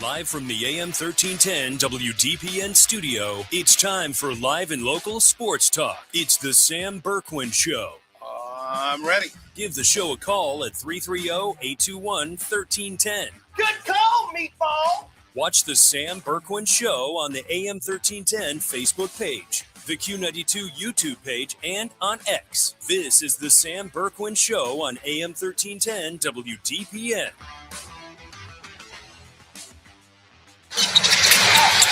Live from the AM1310 WDPN studio, it's time for live and local sports talk. It's the Sam Bourquin Show. I'm ready. Give the show a call at 330-821-1310. Good call, meatball. Watch the Sam Bourquin Show on the AM1310 Facebook page, the Q92 YouTube page, and on X. This is the Sam Bourquin Show on AM1310 WDPN.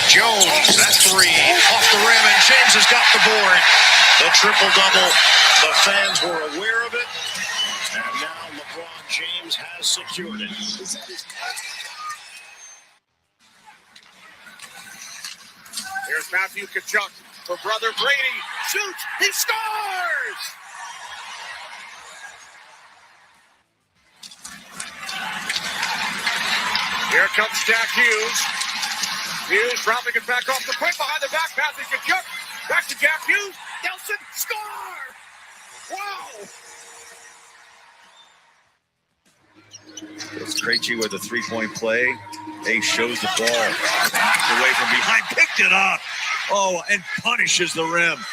Jones, that three, off the rim, and James has got the board. The triple-double, the fans were aware of it, and now LeBron James has secured it. Here's Matthew Tkachuk for brother Brady. Shoots, he scores! Here comes Jack Hughes. Hughes dropping it back off the quick behind the back. Matthew Tkachuk. Back to Jack Hughes. Nelson, score! Wow! It's Krejci with a three-point play. Ace shows the ball. Backed away from behind. Picked it up. Oh, and punishes the rim.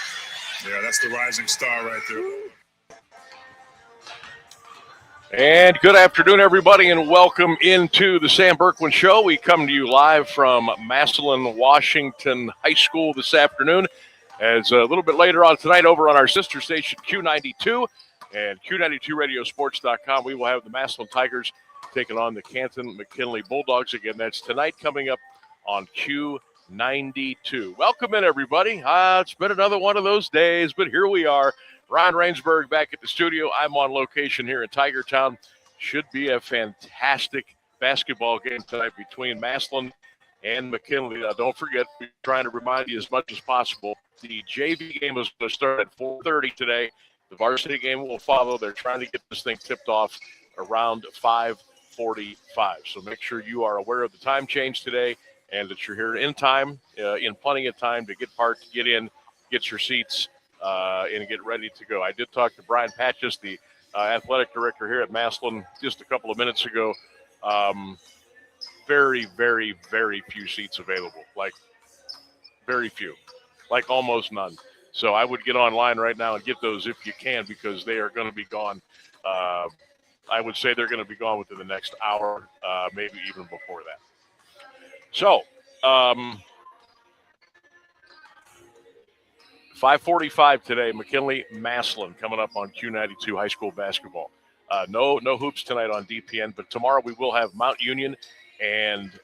Yeah, that's the rising star right there. And good afternoon, everybody, and welcome into the Sam Bourquin Show. We come to you live from Massillon, Washington High School this afternoon. As a little bit later on tonight, over on our sister station, Q92, and Q92radiosports.com, we will have the Massillon Tigers taking on the Canton McKinley Bulldogs. Again, that's tonight coming up on Q92. Welcome in, everybody. It's been another one of those days, but here we are. Ron Rainsberg back at the studio. I'm on location here in Tiger Town. Should be a fantastic basketball game tonight between Massillon and McKinley. Don't forget, we're trying to remind you as much as possible, the JV game is going to start at 4:30 today. The varsity game will follow. They're trying to get this thing tipped off around 5:45. So make sure you are aware of the time change today and that you're here in time, in plenty of time to get parked, get in, get your seats, and get ready to go. I did talk to Brian Patches, the athletic director here at Massillon, just a couple of minutes ago. Very, very, very few seats available, like very few, like almost none. So I would get online right now and get those if you can, because they are going to be gone. I would say they're going to be gone within the next hour, maybe even before that. So, 5:45 today, McKinley Massillon coming up on Q92 high school basketball. No hoops tonight on DPN, but tomorrow we will have Mount Union and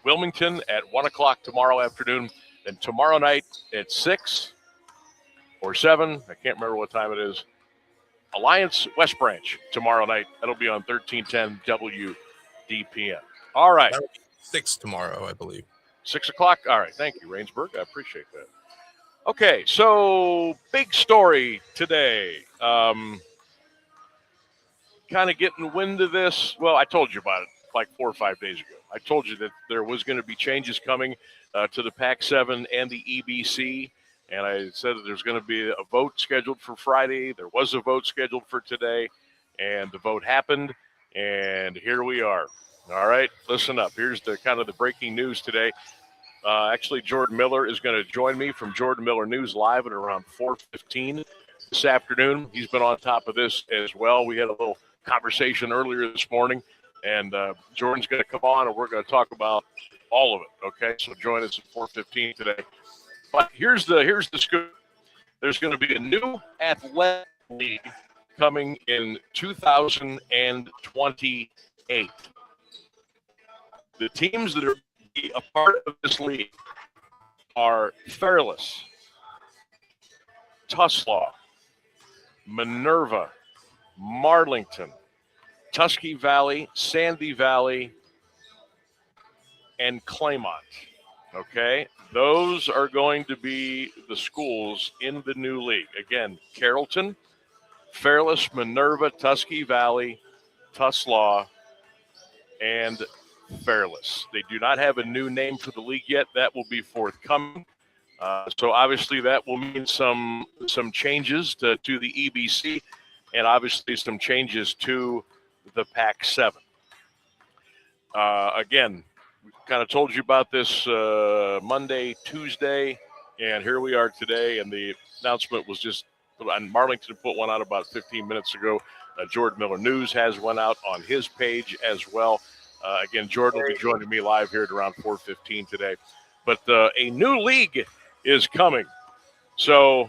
Wilmington at 1 o'clock tomorrow afternoon. Then tomorrow night at 6 or 7, I can't remember what time it is, Alliance West Branch tomorrow night. That'll be on 1310 WDPN. All right. 6 tomorrow, I believe. 6 o'clock? All right. Thank you, Rainsberg. I appreciate that. Okay, so big story today. Kind of getting wind of this. Well, I told you about it like 4 or 5 days ago. I told you that there was going to be changes coming to the Pac-7 and the EBC, and I said that there's going to be a vote scheduled for Friday. There was a vote scheduled for today, and the vote happened, and here we are. All right, listen up. Here's the kind of the breaking news today. Actually, Jordan Miller is going to join me from Jordan Miller News Live at around 4:15 this afternoon. He's been on top of this as well. We had a little conversation earlier this morning, and Jordan's going to come on, and we're going to talk about all of it, okay? So join us at 4:15 today. But here's the scoop. There's going to be a new athletic league coming in 2028. The teams that are a part of this league are Fairless, Tuslaw, Minerva, Marlington, Tusky Valley, Sandy Valley, and Claymont. Okay, those are going to be the schools in the new league. Again, Carrollton, Fairless, Minerva, Tusky Valley, Tuslaw, and Fairless. They do not have a new name for the league yet. That will be forthcoming. So obviously that will mean some changes to the EBC, and obviously some changes to the Pac-7. Again, We kind of told you about this Monday, Tuesday, and here we are today. And the announcement was just on Marlington put one out about 15 minutes ago. Jordan Miller News has one out on his page as well. Again, Jordan will be joining me live here at around 4:15 today. But a new league is coming. So,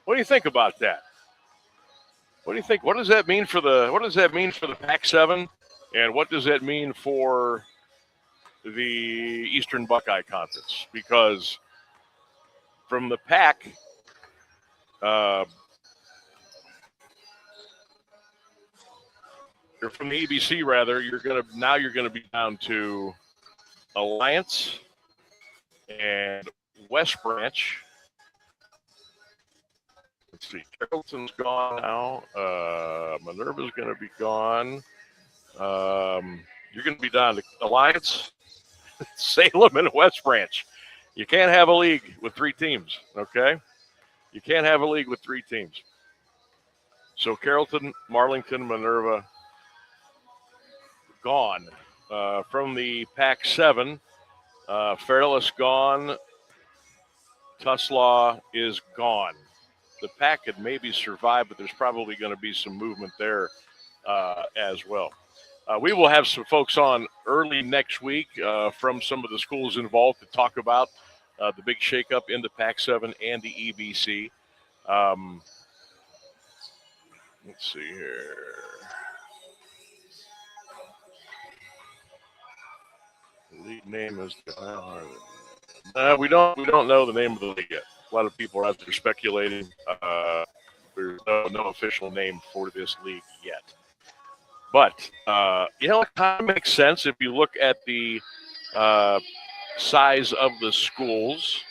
what do you think about that? What do you think? What does that mean for the Pac-7, and what does that mean for the Eastern Buckeye Conference? Because from the Pac, or from the EBC rather, you're gonna be down to Alliance and West Branch. Let's see, Carrollton's gone now. Minerva's going to be gone. You're going to be down to Alliance, Salem, and West Branch. You can't have a league with 3 teams, okay? You can't have a league with 3 teams. So Carrollton, Marlington, Minerva, gone. From the Pac-7, Fairless gone. Tuslaw is gone. The Pac could maybe survive, but there's probably going to be some movement there as well. We will have some folks on early next week from some of the schools involved to talk about the big shakeup in the Pac-7 and the EBC. Let's see here. The league name is we don't know the name of the league yet. A lot of people are out there speculating. There's no official name for this league yet. But, it kind of makes sense if you look at the size of the schools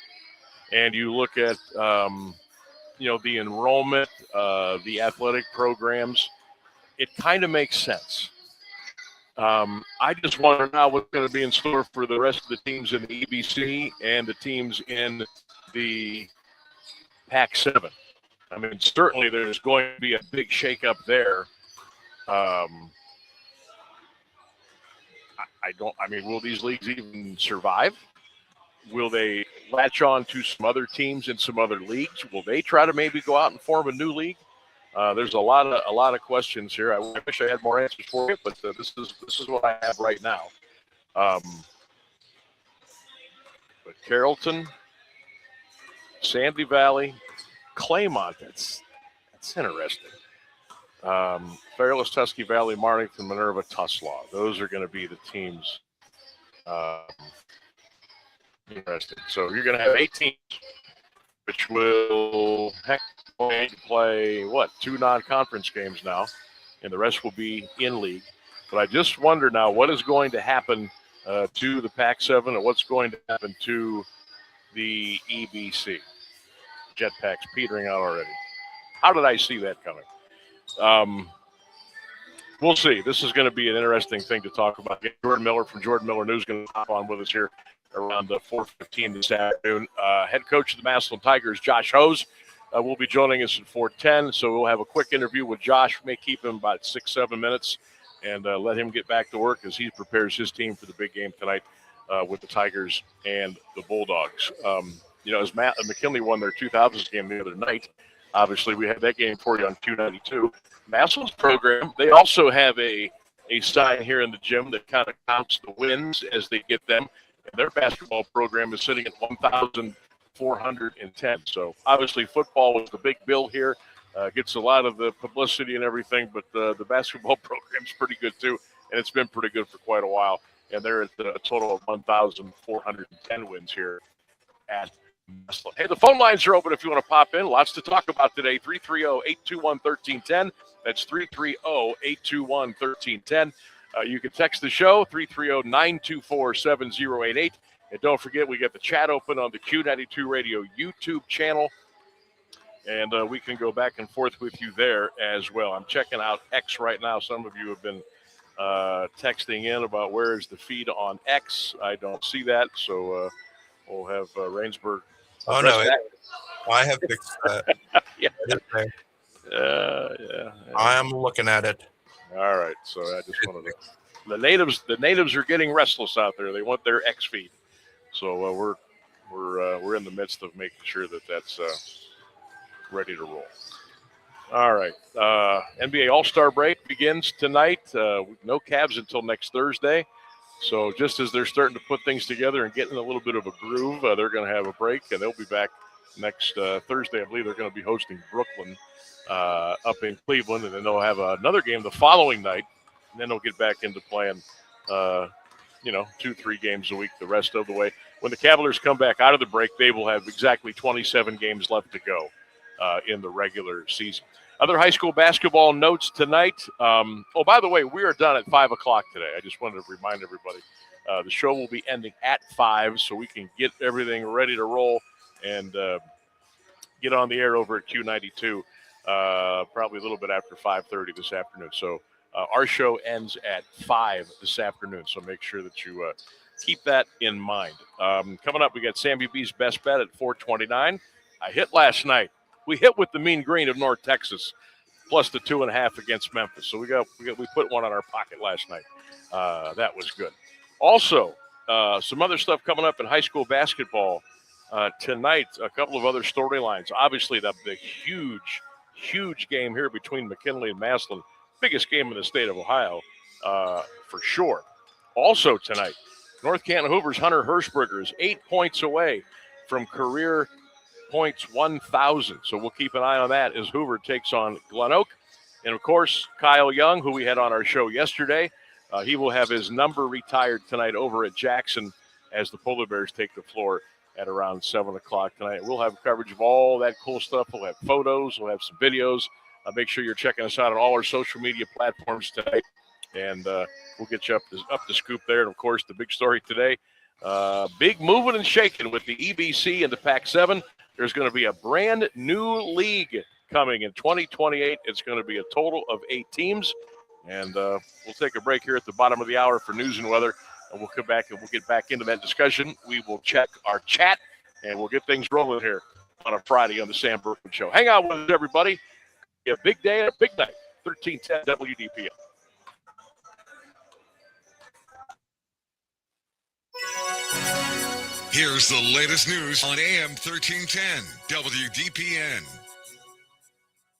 and you look at, the enrollment, the athletic programs. It kind of makes sense. I just wonder now what's going to be in store for the rest of the teams in the EBC and the teams in the Pac-7. I mean, certainly there's going to be a big shakeup there. Will these leagues even survive? Will they latch on to some other teams in some other leagues? Will they try to maybe go out and form a new league? There's a lot of questions here. I wish I had more answers for you, but this is what I have right now. But Carrollton, Sandy Valley, Claymont. That's interesting. Fairless, Tusky Valley, Marlington, Minerva, Tuslaw. Those are going to be the teams. Interesting. So you're going to have 8 teams, which will going to play 2 non-conference games now, and the rest will be in league. But I just wonder now what is going to happen to the Pac-7 and what's going to happen to the EBC. Jetpacks petering out already. How did I see that coming? We'll see. This is going to be an interesting thing to talk about. Jordan Miller from Jordan Miller News is going to hop on with us here around 4:15 this afternoon. Head coach of the Massillon Tigers, Josh Hose, will be joining us at 4:10. So we'll have a quick interview with Josh. We may keep him about 6-7 minutes and let him get back to work as he prepares his team for the big game tonight with the Tigers and the Bulldogs. As McKinley won their 2000s game the other night, obviously we had that game for you on Q92. Massillon's program, they also have a sign here in the gym that kind of counts the wins as they get them. And their basketball program is sitting at 1,410. So obviously football was the big bill here. Gets a lot of the publicity and everything, but the basketball program's pretty good too, and it's been pretty good for quite a while. And they're at a total of 1,410 wins here at Massillon. Hey, the phone lines are open if you want to pop in. Lots to talk about today. 330-821-1310. That's 330-821-1310. You can text the show, 330-924-7088. And don't forget, we got the chat open on the Q92 Radio YouTube channel. And we can go back and forth with you there as well. I'm checking out X right now. Some of you have been texting in about where is the feed on X. I don't see that, so we'll have Rainsburg. Oh, no, I have fixed that. Yeah. I am looking at it. All right, so I just wanted to The natives are getting restless out there. They want their X feed. So we're in the midst of making sure that that's ready to roll. All right. NBA All-Star break begins tonight. No Cavs until next Thursday. So just as they're starting to put things together and getting a little bit of a groove, they're going to have a break, and they'll be back next Thursday. I believe they're going to be hosting Brooklyn up in Cleveland, and then they'll have another game the following night, and then they'll get back into playing, 2-3 games a week the rest of the way. When the Cavaliers come back out of the break, they will have exactly 27 games left to go in the regular season. Other high school basketball notes tonight. By the way, we are done at 5 o'clock today. I just wanted to remind everybody. The show will be ending at 5, so we can get everything ready to roll and get on the air over at Q92 probably a little bit after 5:30 this afternoon. So our show ends at 5 this afternoon, so make sure that you keep that in mind. Coming up, we got Sammy B's Best Bet at 429. I hit last night. We hit with the Mean Green of North Texas, plus the 2.5 against Memphis. So we put one on our pocket last night. That was good. Also, some other stuff coming up in high school basketball tonight. A couple of other storylines. Obviously, the huge game here between McKinley and Massillon. Biggest game in the state of Ohio, for sure. Also tonight, North Canton Hoover's Hunter Hirschberger is 8 points away from career points 1,000. So we'll keep an eye on that as Hoover takes on Glen Oak. And, of course, Kyle Young, who we had on our show yesterday, he will have his number retired tonight over at Jackson as the Polar Bears take the floor at around 7 o'clock tonight. We'll have coverage of all that cool stuff. We'll have photos. We'll have some videos. Make sure you're checking us out on all our social media platforms tonight, and we'll get you up to scoop there. And, of course, the big story today, big moving and shaking with the EBC and the Pac-7. There's going to be a brand new league coming in 2028. It's going to be a total of 8 teams. And we'll take a break here at the bottom of the hour for news and weather. And we'll come back and we'll get back into that discussion. We will check our chat and we'll get things rolling here on a Friday on the Sam Bourquin Show. Hang out with us, everybody. A big day and a big night. 1310 WDPN. Here's the latest news on AM 1310 WDPN.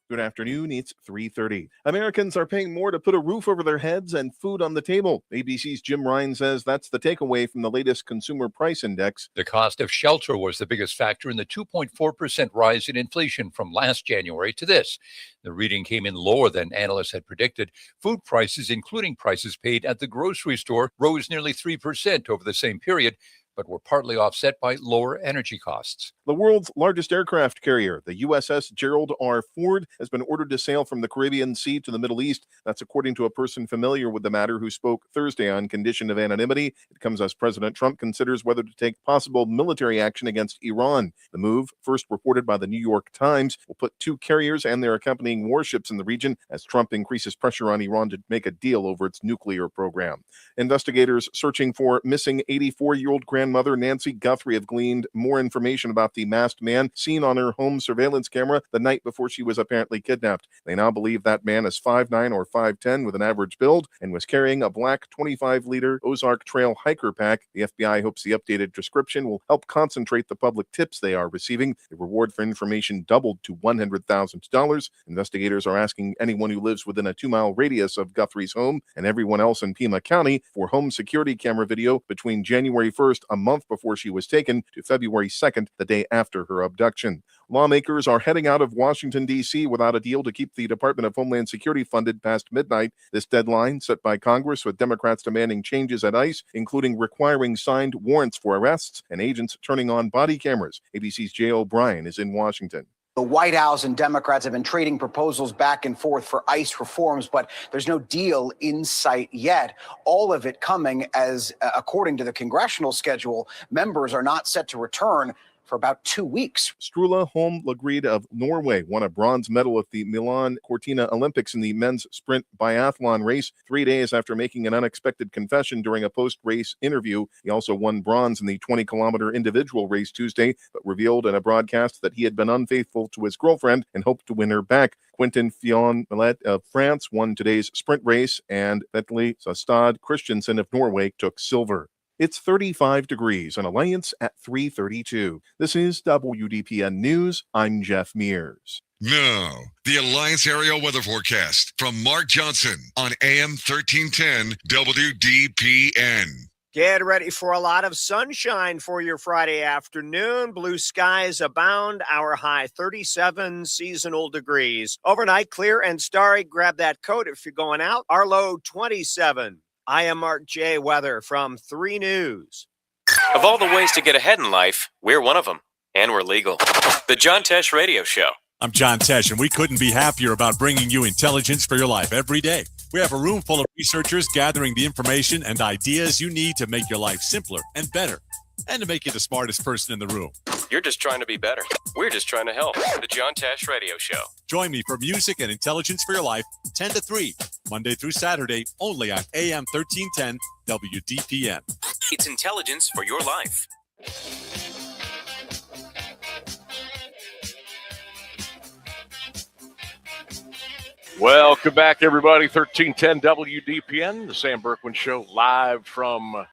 Good afternoon. It's 3:30. Americans are paying more to put a roof over their heads and food on the table. ABC's Jim Ryan says that's the takeaway from the latest consumer price index. The cost of shelter was the biggest factor in the 2.4% rise in inflation from last January to this. The reading came in lower than analysts had predicted. Food prices, including prices paid at the grocery store, rose nearly 3% over the same period, but were partly offset by lower energy costs. The world's largest aircraft carrier, the USS Gerald R. Ford, has been ordered to sail from the Caribbean Sea to the Middle East. That's according to a person familiar with the matter who spoke Thursday on condition of anonymity. It comes as President Trump considers whether to take possible military action against Iran. The move, first reported by the New York Times, will put 2 carriers and their accompanying warships in the region as Trump increases pressure on Iran to make a deal over its nuclear program. Investigators searching for missing 84-year-old grandmother Nancy Guthrie have gleaned more information about the masked man seen on her home surveillance camera the night before she was apparently kidnapped. They now believe that man is 5'9" or 5'10" with an average build and was carrying a black 25-liter Ozark Trail hiker pack. The FBI hopes the updated description will help concentrate the public tips they are receiving. The reward for information doubled to $100,000. Investigators are asking anyone who lives within a 2-mile radius of Guthrie's home and everyone else in Pima County for home security camera video between January 1st, a month before she was taken, to February 2nd, the day after her abduction. Lawmakers are heading out of Washington, D.C. without a deal to keep the Department of Homeland Security funded past midnight. This deadline set by Congress, with Democrats demanding changes at ICE, including requiring signed warrants for arrests and agents turning on body cameras. ABC's Jay O'Brien is in Washington. The White House and Democrats have been trading proposals back and forth for ICE reforms, but there's no deal in sight yet. All of it coming as, according to the congressional schedule, members are not set to return for about 2 weeks. Sturla Holmlagrid of Norway won a bronze medal at the Milan Cortina Olympics in the men's sprint biathlon race 3 days after making an unexpected confession during a post-race interview. He also won bronze in the 20-kilometer individual race Tuesday, but revealed in a broadcast that he had been unfaithful to his girlfriend and hoped to win her back. Quentin Fillon-Millet of France won today's sprint race, and Vetle Sastad Christensen of Norway took silver. It's 35 degrees on Alliance at 3:32. This is WDPN News. I'm Jeff Mears. Now, the Alliance Aerial Weather Forecast from Mark Johnson on AM 1310 WDPN. Get ready for a lot of sunshine for your Friday afternoon. Blue skies abound. Our high 37 seasonal degrees. Overnight, clear and starry. Grab that coat if you're going out. Our low 27. I am Mark J. Weather from 3 News. Of all the ways to get ahead in life, we're one of them. And we're legal. The John Tesh Radio Show. I'm John Tesh, and we couldn't be happier about bringing you intelligence for your life every day. We have a room full of researchers gathering the information and ideas you need to make your life simpler and better, and to make you the smartest person in the room. You're just trying to be better. We're just trying to help. The John Tesh Radio Show. Join me for music and intelligence for your life, 10 to 3, Monday through Saturday, only on AM 1310 WDPN. It's intelligence for your life. Welcome back, everybody. 1310 WDPN, the Sam Bourquin Show, live from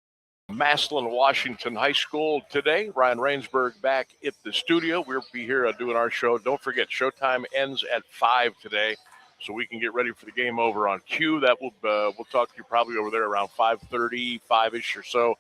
Massillon, Washington High School today. Ryan Rainsberg back at the studio. We'll be here doing our show. Don't forget, showtime ends at 5 today, so we can get ready for the game over on Q. That will we'll talk to you probably over there around 5:30, 5-ish or so.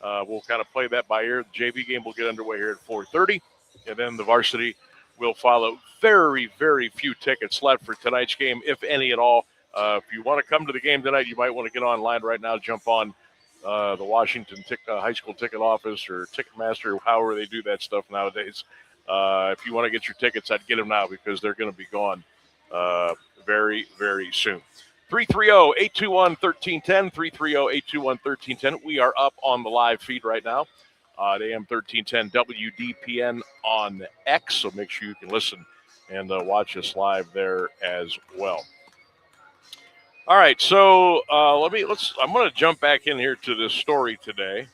We'll kind of play that by ear. The JV game will get underway here at 4:30, and then the varsity will follow. Very, very few tickets left for tonight's game, if any at all. If you want to come to the game tonight, you might want to get online right now. Jump on the Washington High School ticket office or Ticketmaster, however they do that stuff nowadays. If you want to get your tickets, I'd get them now because they're going to be gone very, very soon. 330-821-1310, 330-821-1310. We are up on the live feed right now at AM 1310 WDPN on X, so make sure you can listen and watch us live there as well. All right, so I'm going to jump back in here to this story today.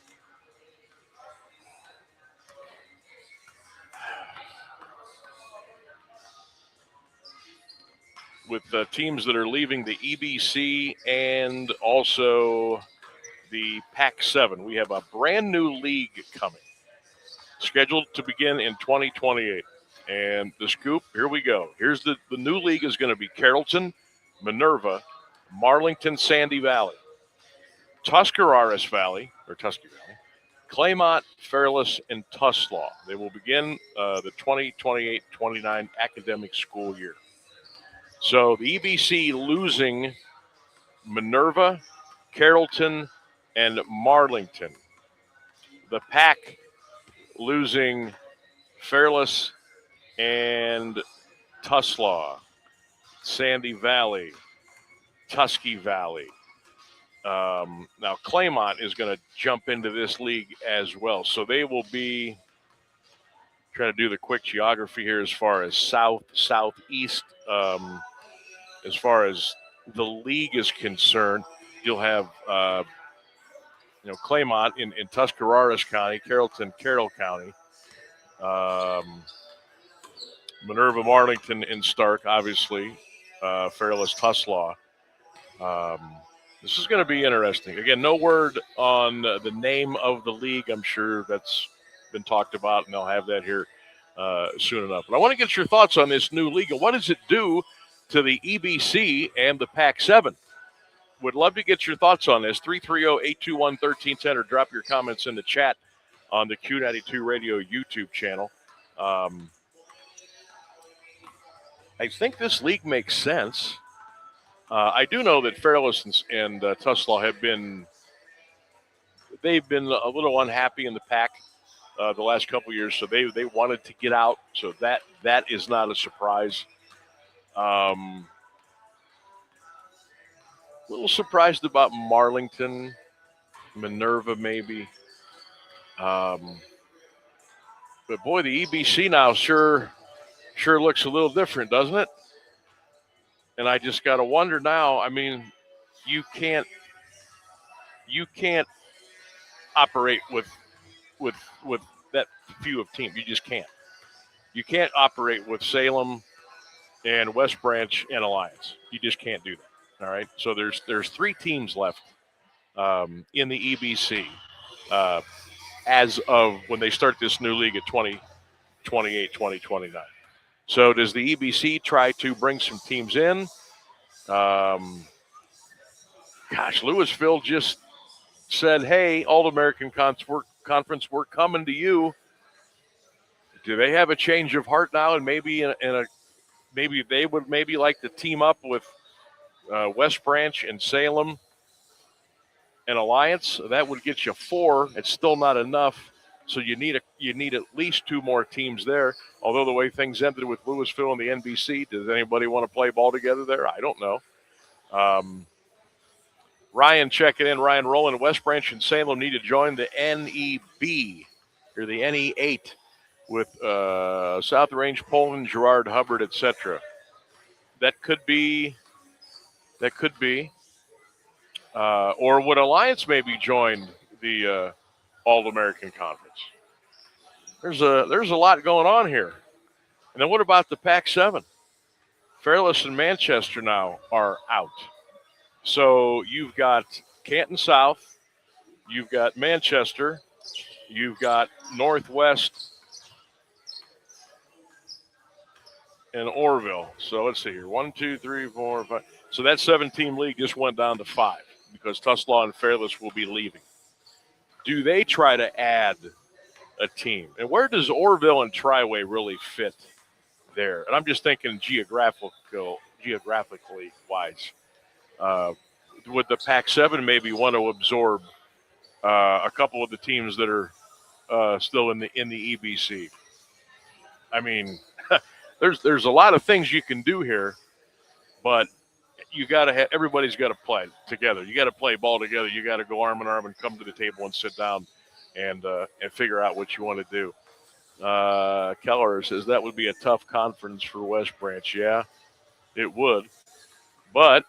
With teams that are leaving the EBC and also the Pac-7. We have a brand new league coming, scheduled to begin in 2028. And the scoop, here we go. Here's the new league is going to be Carrollton, Minerva, Marlington, Sandy Valley, Tuscarawas Valley, Claymont, Fairless, and Tuslaw. They will begin the 2028-29 academic school year. So the EBC losing Minerva, Carrollton, and Marlington. The PAC losing Fairless and Tuslaw, Sandy Valley, Tusky Valley. Now Claymont is going to jump into this league as well. So they will be trying to do the quick geography here as far as southeast. As far as the league is concerned, you'll have Claymont in Tuscarawas County, Carrollton, Carroll County, Minerva, Marlington, and Stark, obviously, Fairless, Tuslaw. This is going to be interesting. Again, no word on the name of the league. I'm sure that's been talked about, and they'll have that here soon enough. But I want to get your thoughts on this new league. What does it do to the EBC and the Pac-7? Would love to get your thoughts on this. 330-821-1310, or drop your comments in the chat on the Q92 Radio YouTube channel. I think this league makes sense. I do know that Fairless and Tuslaw they've been a little unhappy in the Pac the last couple years, so they wanted to get out. So that is not a surprise. A little surprised about Marlington, Minerva maybe. But But boy, the EBC now sure looks a little different, doesn't it? And I just got to wonder now. I mean, you can't operate with that few of teams. You just can't. You can't operate with Salem and West Branch and Alliance. You just can't do that. All right. So there's 3 teams left in the EBC as of when they start this new league at 2028, 2029. So does the EBC try to bring some teams in? Louisville just said, "Hey, All-American Conference, we're coming to you." Do they have a change of heart now, and maybe maybe they would like to team up with West Branch and Salem and Alliance? That would get you 4. It's still not enough, so you need at least 2 more teams there. Although the way things ended with Louisville and the NBC, does anybody want to play ball together there? I don't know. Ryan checking in. Ryan Rowland, West Branch and Salem need to join the NEB or the NE8 with South Range, Poland, Gerard, Hubbard, etc. That could be. Or would Alliance maybe join the All-American Conference? There's a lot going on here. And then what about the Pac-7? Fairless and Manchester now are out. So you've got Canton South, you've got Manchester, you've got Northwest and Orrville. So let's see here. 1, 2, 3, 4, 5. So that 7-team league just went down to 5 because Tuslaw and Fairless will be leaving. Do they try to add a team? And where does Orrville and Triway really fit there? And I'm just thinking geographically wise. Would the Pac-7 maybe want to absorb a couple of the teams that are still in the EBC? I mean, there's a lot of things you can do here, but you got to have everybody's got to play together. You got to play ball together. You got to go arm in arm and come to the table and sit down and figure out what you want to do. Keller says that would be a tough conference for West Branch. Yeah, it would, but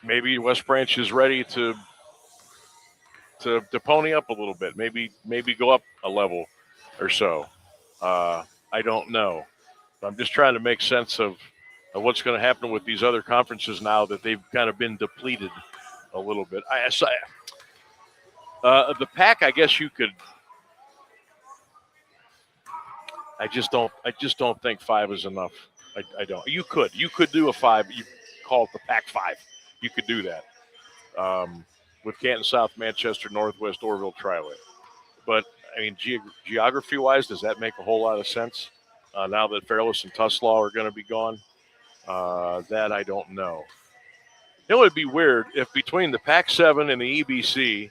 maybe West Branch is ready to pony up a little bit. Maybe go up a level or so. I don't know. I'm just trying to make sense of what's going to happen with these other conferences now that they've kind of been depleted a little bit. The Pac, I guess you could. I just don't think 5 is enough. I don't. You could do a 5. You call it the Pac-5. You could do that with Canton South, Manchester, Northwest, Orrville, Triway. But I mean, geography-wise, does that make a whole lot of sense now that Fairless and Tuslaw are going to be gone? That I don't know. It would be weird if between the Pac-7 and the EBC,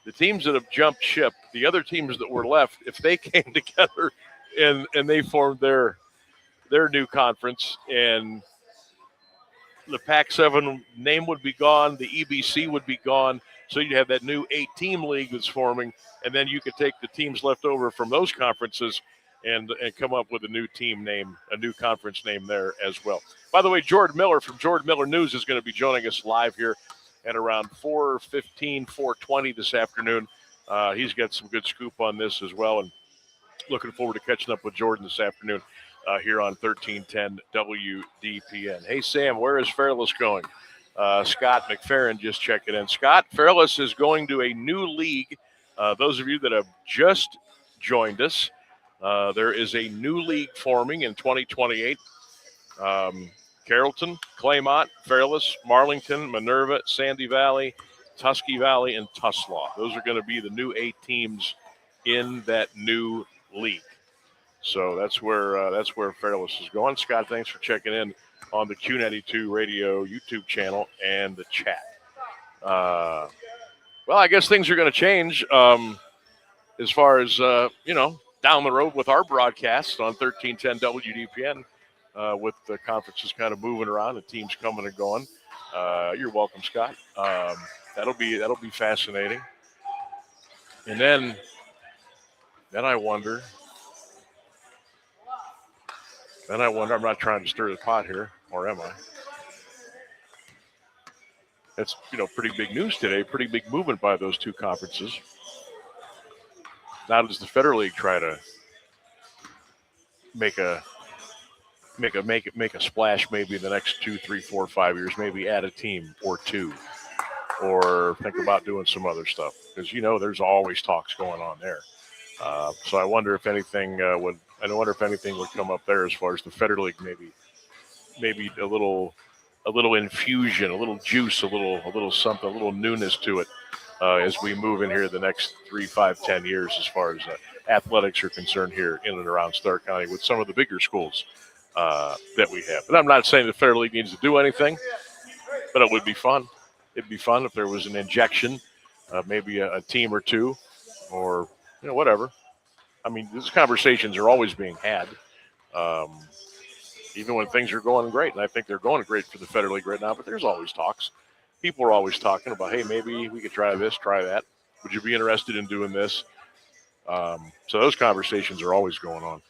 the teams that have jumped ship, the other teams that were left, if they came together and they formed their new conference, and the Pac-7 name would be gone, the EBC would be gone, so you'd have that new 8-team league that's forming, and then you could take the teams left over from those conferences and come up with a new team name, a new conference name there as well. By the way, Jordan Miller from Jordan Miller News is going to be joining us live here at around 4:15, 4:20 this afternoon. He's got some good scoop on this as well, and looking forward to catching up with Jordan this afternoon here on 1310 WDPN. Hey, Sam, where is Fairless going? Scott McFerrin just checking in. Scott, Fairless is going to a new league. Those of you that have just joined us, there is a new league forming in 2028. Carrollton, Claymont, Fairless, Marlington, Minerva, Sandy Valley, Tusky Valley, and Tuslaw. Those are going to be the new 8 teams in that new league. So that's where Fairless is going. Scott, thanks for checking in on the Q92 Radio YouTube channel and the chat. Well, I guess things are going to change as far as, down the road with our broadcast on 1310 WDPN with the conferences kind of moving around and teams coming and going. You're welcome, Scott. That'll be fascinating. And then Then I wonder, I'm not trying to stir the pot here, or am I? It's, pretty big news today, pretty big movement by those two conferences. Now does the Federal League try to make a splash maybe in the next 2, 3, 4, 5 years, maybe add a team or two, or think about doing some other stuff, because there's always talks going on there. So I wonder if anything would come up there as far as the Federal League, maybe a little infusion, a little juice, a little something, a little newness to it as we move in here the next 3, 5, 10 years as far as athletics are concerned here in and around Stark County with some of the bigger schools that we have. And I'm not saying the Federal League needs to do anything, but it would be fun. It'd be fun if there was an injection, maybe a team or two, or whatever. I mean, these conversations are always being had, even when things are going great. And I think they're going great for the Federal League right now, but there's always talks. People are always talking about, hey, maybe we could try this, try that. Would you be interested in doing this? So those conversations are always going on.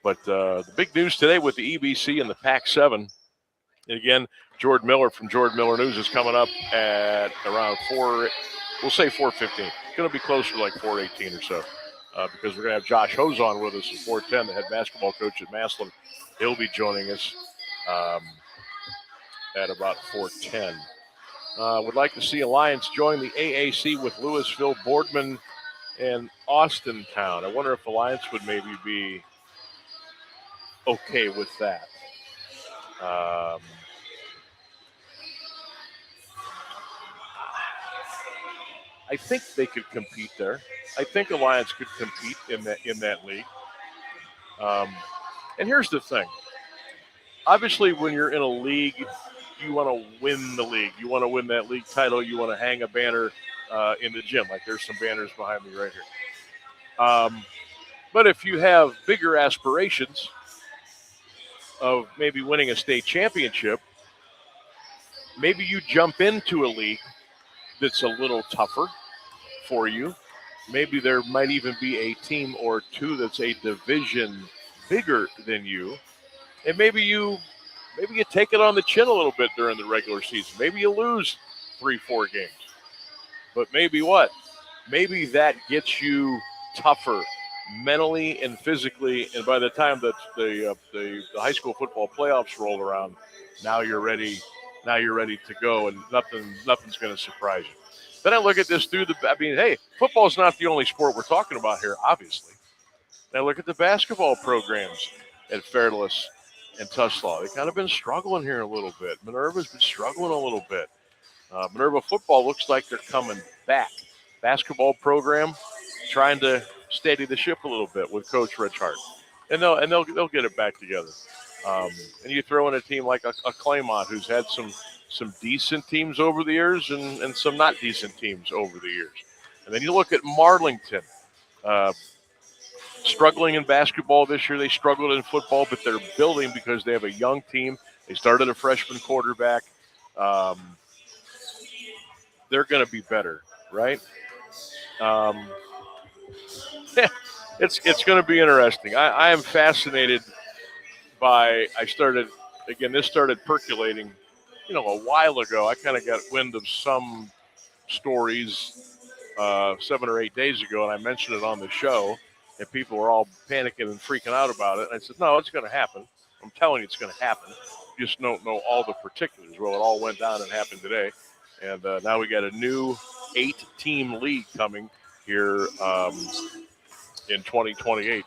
But the big news today with the EBC and the Pac-7, and again, Jordan Miller from Jordan Miller News is coming up at around 4, we'll say 4:15. It's going to be closer to like 4:18 or so, because we're going to have Josh Hose on with us at 4:10, the head basketball coach at Massillon. He'll be joining us at about 4:10. Would like to see Alliance join the AAC with Louisville, Boardman, and Austintown. I wonder if Alliance would maybe be okay with that. I think they could compete there. I think Alliance could compete in that league. And here's the thing. Obviously, when you're in a league, you want to win the league. You want to win that league title. You want to hang a banner in the gym. Like there's some banners behind me right here. But if you have bigger aspirations of maybe winning a state championship, maybe you jump into a league that's a little tougher for you. Maybe there might even be a team or two that's a division bigger than you. And maybe you take it on the chin a little bit during the regular season. Maybe you lose 3-4 games. But maybe what? Maybe that gets you tougher mentally and physically, and by the time that the high school football playoffs roll around, now you're ready to go, and nothing's going to surprise you. Then I look at this hey, football's not the only sport we're talking about here, obviously. Then I look at the basketball programs at Fairless and Tuslaw. They've kind of been struggling here a little bit. Minerva's been struggling a little bit. Minerva football looks like they're coming back. Basketball program trying to steady the ship a little bit with Coach Rich Hart, and they'll get it back together. And you throw in a team like a Claymont, who's had some decent teams over the years and some not decent teams over the years. And then you look at Marlington, struggling in basketball this year. They struggled in football, but they're building because they have a young team. They started a freshman quarterback. They're going to be better, right? It's going to be interesting. I am fascinated by. This started percolating, a while ago. I kind of got wind of some stories 7 or 8 days ago, and I mentioned it on the show, and people were all panicking and freaking out about it. And I said, no, it's going to happen. I'm telling you, it's going to happen. You just don't know all the particulars. Well, it all went down and happened today, and now we got a new 8-team league coming here in 2028,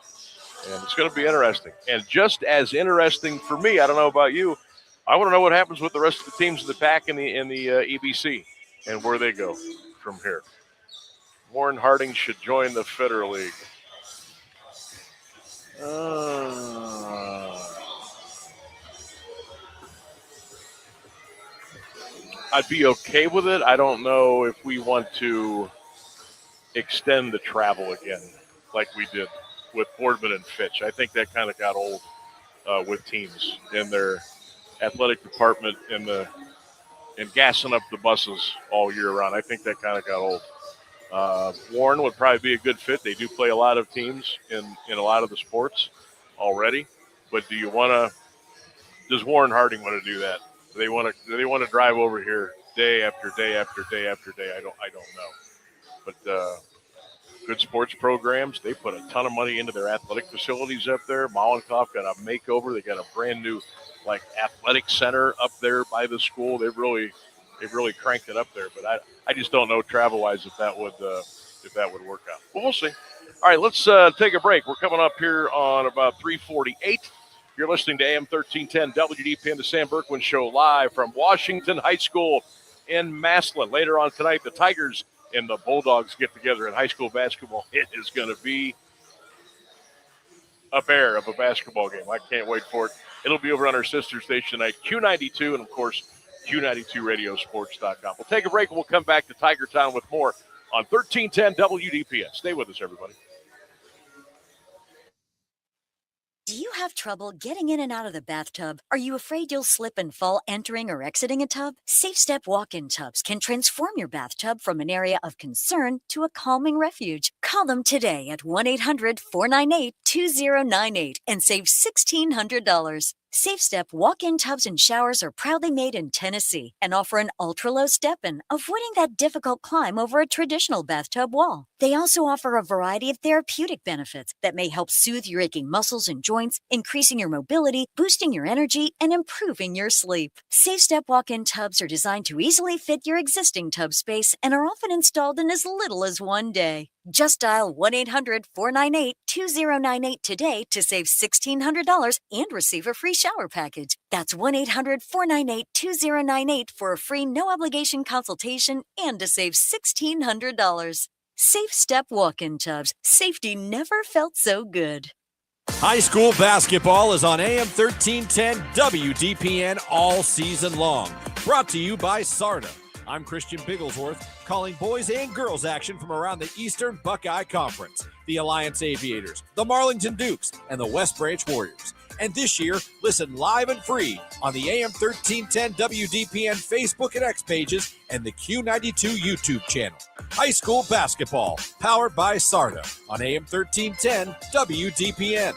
and it's going to be interesting. And just as interesting for me, I don't know about you, I want to know what happens with the rest of the teams in the PAC and the EBC and where they go from here. Warren Harding should join the Federal League. I'd be okay with it. I don't know if we want to extend the travel again like we did with Boardman and Fitch. I think that kind of got old with teams in their athletic department and gassing up the buses all year round. I think that kind of got old. Warren would probably be a good fit. They do play a lot of teams in a lot of the sports already. But does Warren Harding want to do that? Do they want to drive over here day after day after day after day? I don't know. But good sports programs, they put a ton of money into their athletic facilities up there. Mollenkoff got a makeover. They got a brand new athletic center up there by the school. They've really cranked it up there. But I just don't know travel-wise if that would work out. But we'll see. All right, let's take a break. We're coming up here on about 3:48. You're listening to AM 1310 WDPN, the Sam Bourquin Show, live from Washington High School in Massillon. Later on tonight, the Tigers and the Bulldogs get together in high school basketball. It is going to be a bear of a basketball game. I can't wait for it. It'll be over on our sister station tonight, Q92, and, of course, Q92radiosports.com. We'll take a break, and we'll come back to Tiger Town with more on 1310 WDPN. Stay with us, everybody. Do you have trouble getting in and out of the bathtub? Are you afraid you'll slip and fall entering or exiting a tub? Safe Step walk-in tubs can transform your bathtub from an area of concern to a calming refuge. Call them today at 1-800-498-2098 and save $1,600. Safe Step walk-in tubs and showers are proudly made in Tennessee and offer an ultra-low step-in, avoiding that difficult climb over a traditional bathtub wall. They also offer a variety of therapeutic benefits that may help soothe your aching muscles and joints, increasing your mobility, boosting your energy, and improving your sleep. Safe Step walk-in tubs are designed to easily fit your existing tub space and are often installed in as little as one day. Just dial 1-800-498-2098 today to save $1,600 and receive a free shower package. That's 1-800-498-2098 for a free no-obligation consultation and to save $1,600. Safe Step walk-in tubs. Safety never felt so good. High school basketball is on AM 1310 WDPN all season long. Brought to you by SARTA. I'm Christian Bigglesworth, calling boys and girls action from around the Eastern Buckeye Conference, the Alliance Aviators, the Marlington Dukes, and the West Branch Warriors. And this year, listen live and free on the AM 1310 WDPN Facebook and X pages and the Q92 YouTube channel. High school basketball, powered by SARTA on AM 1310 WDPN.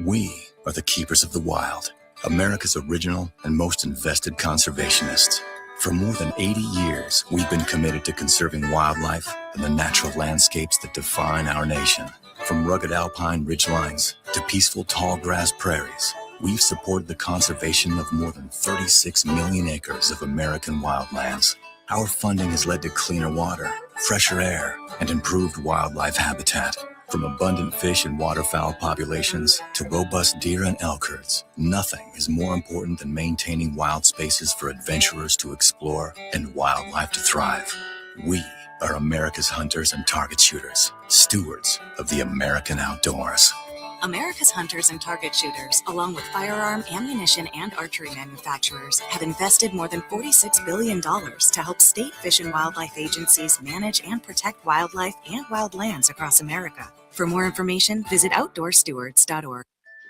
We are the keepers of the wild, America's original and most invested conservationists. For more than 80 years, we've been committed to conserving wildlife and the natural landscapes that define our nation. From rugged alpine ridgelines to peaceful tall grass prairies, we've supported the conservation of more than 36 million acres of American wildlands. Our funding has led to cleaner water, fresher air, and improved wildlife habitat. From abundant fish and waterfowl populations to robust deer and elk herds, nothing is more important than maintaining wild spaces for adventurers to explore and wildlife to thrive. We are America's hunters and target shooters, stewards of the American outdoors. America's hunters and target shooters, along with firearm, ammunition, and archery manufacturers, have invested more than $46 billion to help state fish and wildlife agencies manage and protect wildlife and wildlands across America. For more information, visit outdoorstewards.org.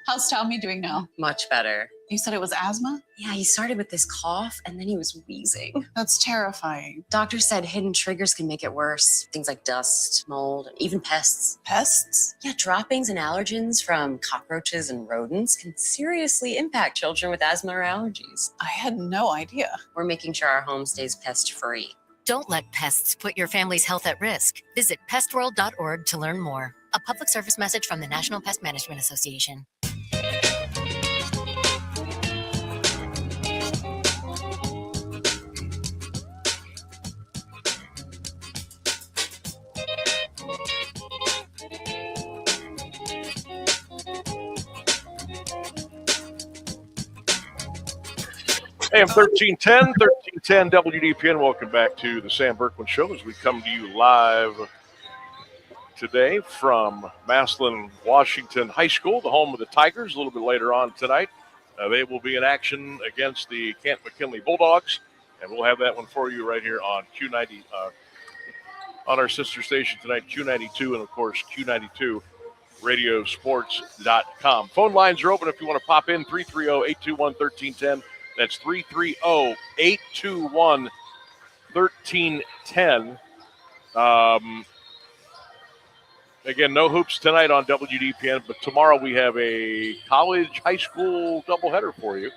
How's Tommy doing now? Much better. You said it was asthma? Yeah, he started with this cough and then he was wheezing. That's terrifying. Doctors said hidden triggers can make it worse. Things like dust, mold, even pests. Pests? Yeah, droppings and allergens from cockroaches and rodents can seriously impact children with asthma or allergies. I had no idea. We're making sure our home stays pest-free. Don't let pests put your family's health at risk. Visit pestworld.org to learn more. A public service message from the National Pest Management Association. AM 1310 WDPN. Welcome back to the Sam Bourquin Show as we come to you live today from Massillon, Washington High School, the home of the Tigers. A little bit later on tonight, they will be in action against the Kent-McKinley Bulldogs, and we'll have that one for you right here on Q90, on our sister station tonight, Q92, and of course Q92radiosports.com. Phone lines are open if you want to pop in, 330-821-1310. That's 330-821-1310. Again, no hoops tonight on WDPN, but tomorrow we have a college-high school doubleheader for you.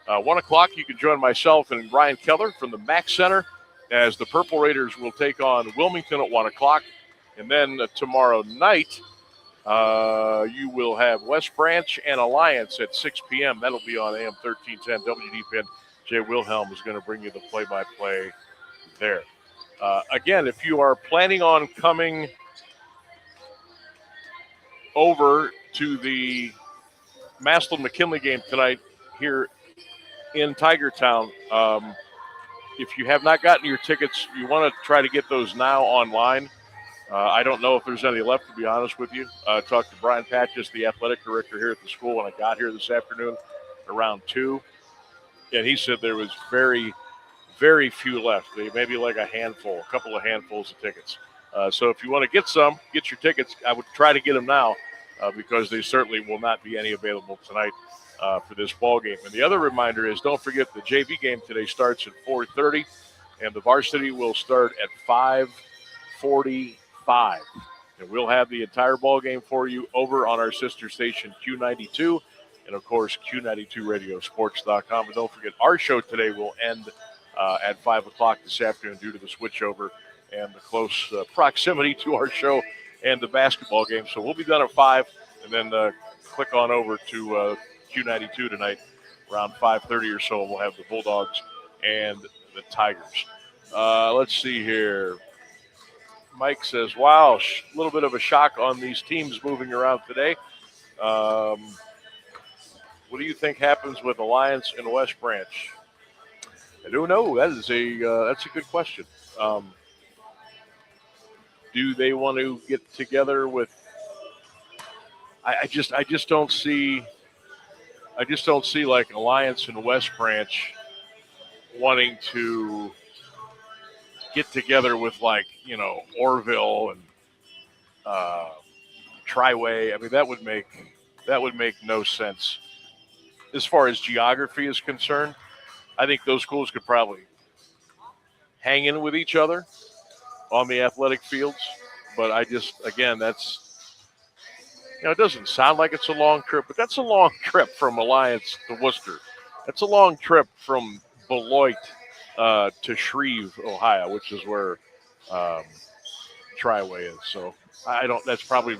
1 o'clock, you can join myself and Ryan Keller from the Mack Center as the Purple Raiders will take on Wilmington at 1 o'clock. And then tomorrow night, you will have West Branch and Alliance at 6 p.m. That'll be on AM 1310 WDPN. Jay Wilhelm is going to bring you the play-by-play there. Again, if you are planning on coming over to the Massillon-McKinley game tonight here in Tigertown, if you have not gotten your tickets, you want to try to get those now online. I don't know if there's any left, to be honest with you. I talked to Brian Patches, the athletic director here at the school, when I got here this afternoon around 2, and he said there was very, very few left. Maybe like a couple of handfuls of tickets. So if you want to get your tickets, I would try to get them now because they certainly will not be any available tonight for this ball game. And the other reminder is don't forget the JV game today starts at 4:30, and the varsity will start at 5:45. And we'll have the entire ball game for you over on our sister station Q92 and, of course, Q92radiosports.com. And don't forget our show today will end at 5 o'clock this afternoon due to the switchover and the close proximity to our show and the basketball game. So we'll be done at 5, and then click on over to Q92 tonight around 5:30 or so, and we'll have the Bulldogs and the Tigers. Let's see here. Mike says, wow, a little bit of a shock on these teams moving around today. What do you think happens with Alliance and West Branch? I don't know. That's a good question. Do they want to get together with? I just don't see like Alliance and West Branch wanting to get together with Orville and Triway. I mean, that would make no sense as far as geography is concerned. I think those schools could probably hang in with each other on the athletic fields, but that's, it doesn't sound like it's a long trip, but that's a long trip from Alliance to Worcester. That's a long trip from Beloit to Shreve, Ohio, which is where Triway is. So that's probably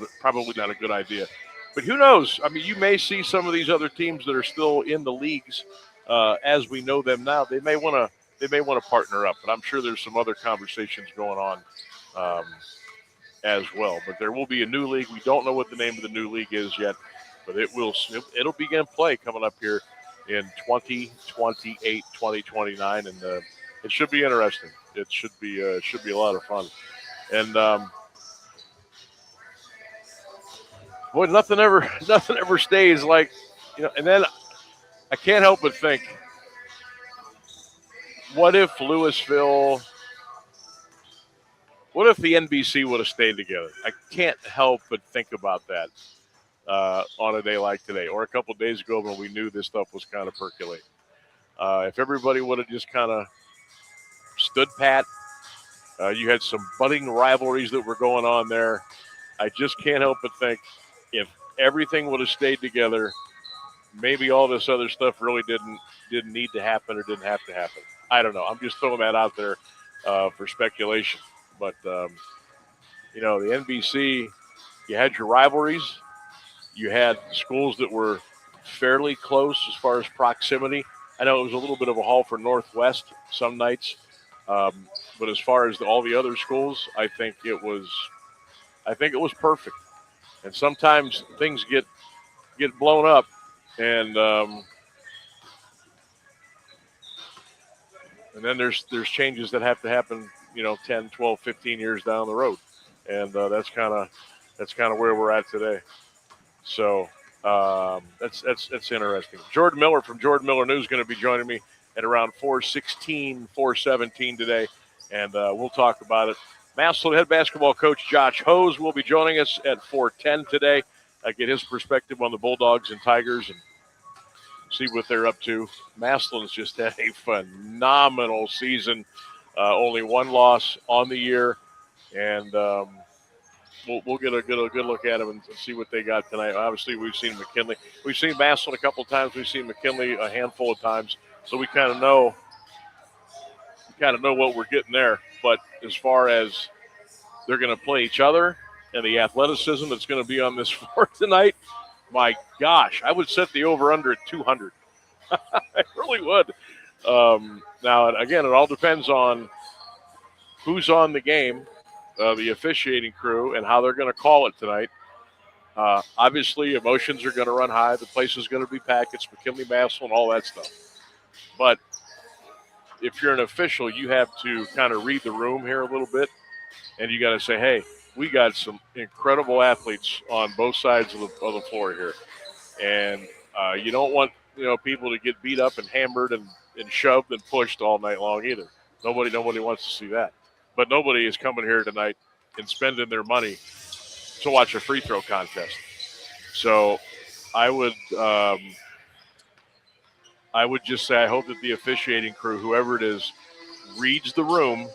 not a good idea. But who knows? I mean, you may see some of these other teams that are still in the leagues as we know them now. They may want to partner up, but I'm sure there's some other conversations going on as well. But there will be a new league. We don't know what the name of the new league is yet, but it'll begin play coming up here in 2028, 2029, and it should be interesting. It should be a lot of fun. And boy, nothing ever stays like, and then I can't help but think, what if the NBC would have stayed together? I can't help but think about that on a day like today, or a couple of days ago when we knew this stuff was kind of percolating. If everybody would have just kind of stood pat, you had some budding rivalries that were going on there. I just can't help but think if everything would have stayed together, maybe all this other stuff really didn't need to happen or didn't have to happen. I don't know. I'm just throwing that out there for speculation. But, the NBC, you had your rivalries. You had schools that were fairly close as far as proximity. I know it was a little bit of a haul for Northwest some nights. But as far as all the other schools, I think it was perfect. And sometimes things get blown up, and then there's changes that have to happen, 10, 12, 15 years down the road. And that's kind of where we're at today. So that's interesting. Jordan Miller from Jordan Miller News is going to be joining me at around 4:16, 4:17 today, and we'll talk about it. Massillon head basketball coach Josh Hose will be joining us at 4:10 today. Get his perspective on the Bulldogs and Tigers and see what they're up to. Massillon's just had a phenomenal season. Only one loss on the year, and we'll get a good look at them and see what they got tonight. Obviously, we've seen McKinley. We've seen Massillon a couple of times. We've seen McKinley a handful of times. So we kind of know what we're getting there. But as far as they're going to play each other and the athleticism that's going to be on this floor tonight, my gosh, I would set the over-under at 200. I really would. Now, again, it all depends on who's on the game, the officiating crew, and how they're going to call it tonight. Obviously, emotions are going to run high. The place is going to be packed. It's McKinley, Massillon, all that stuff. But if you're an official, you have to kind of read the room here a little bit, and you got to say, hey, we got some incredible athletes on both sides of the floor here. And you don't want people to get beat up and hammered and shoved and pushed all night long either. Nobody wants to see that. But nobody is coming here tonight and spending their money to watch a free throw contest. So I would just say I hope that the officiating crew, whoever it is, reads the room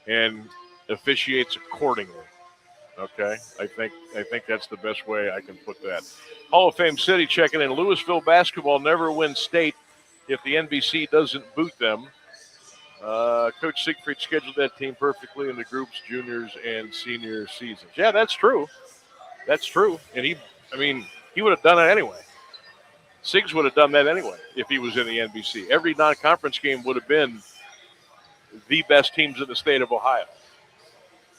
and officiates accordingly. Okay? I think that's the best way I can put that. Hall of Fame City checking in. Louisville basketball never wins state if the NBC doesn't boot them. Coach Siegfried scheduled that team perfectly in the group's juniors and senior seasons. Yeah, that's true. That's true. And he would have done it anyway. Siggs would have done that anyway if he was in the NBC. Every non-conference game would have been the best teams in the state of Ohio.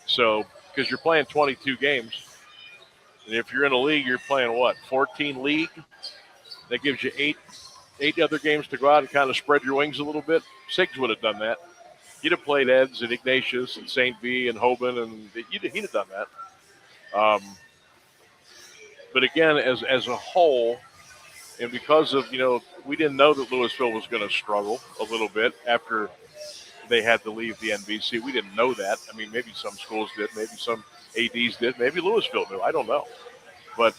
So, because you're playing 22 games, and if you're in a league, you're playing 14 league? That gives you eight other games to go out and kind of spread your wings a little bit. Siggs would have done that. He'd have played Eds and Ignatius and St. V and Hoban, and he'd have done that. But again, as a whole, and because of, we didn't know that Louisville was going to struggle a little bit after they had to leave the NBC. We didn't know that. I mean, maybe some schools did. Maybe some ADs did. Maybe Louisville knew. I don't know. But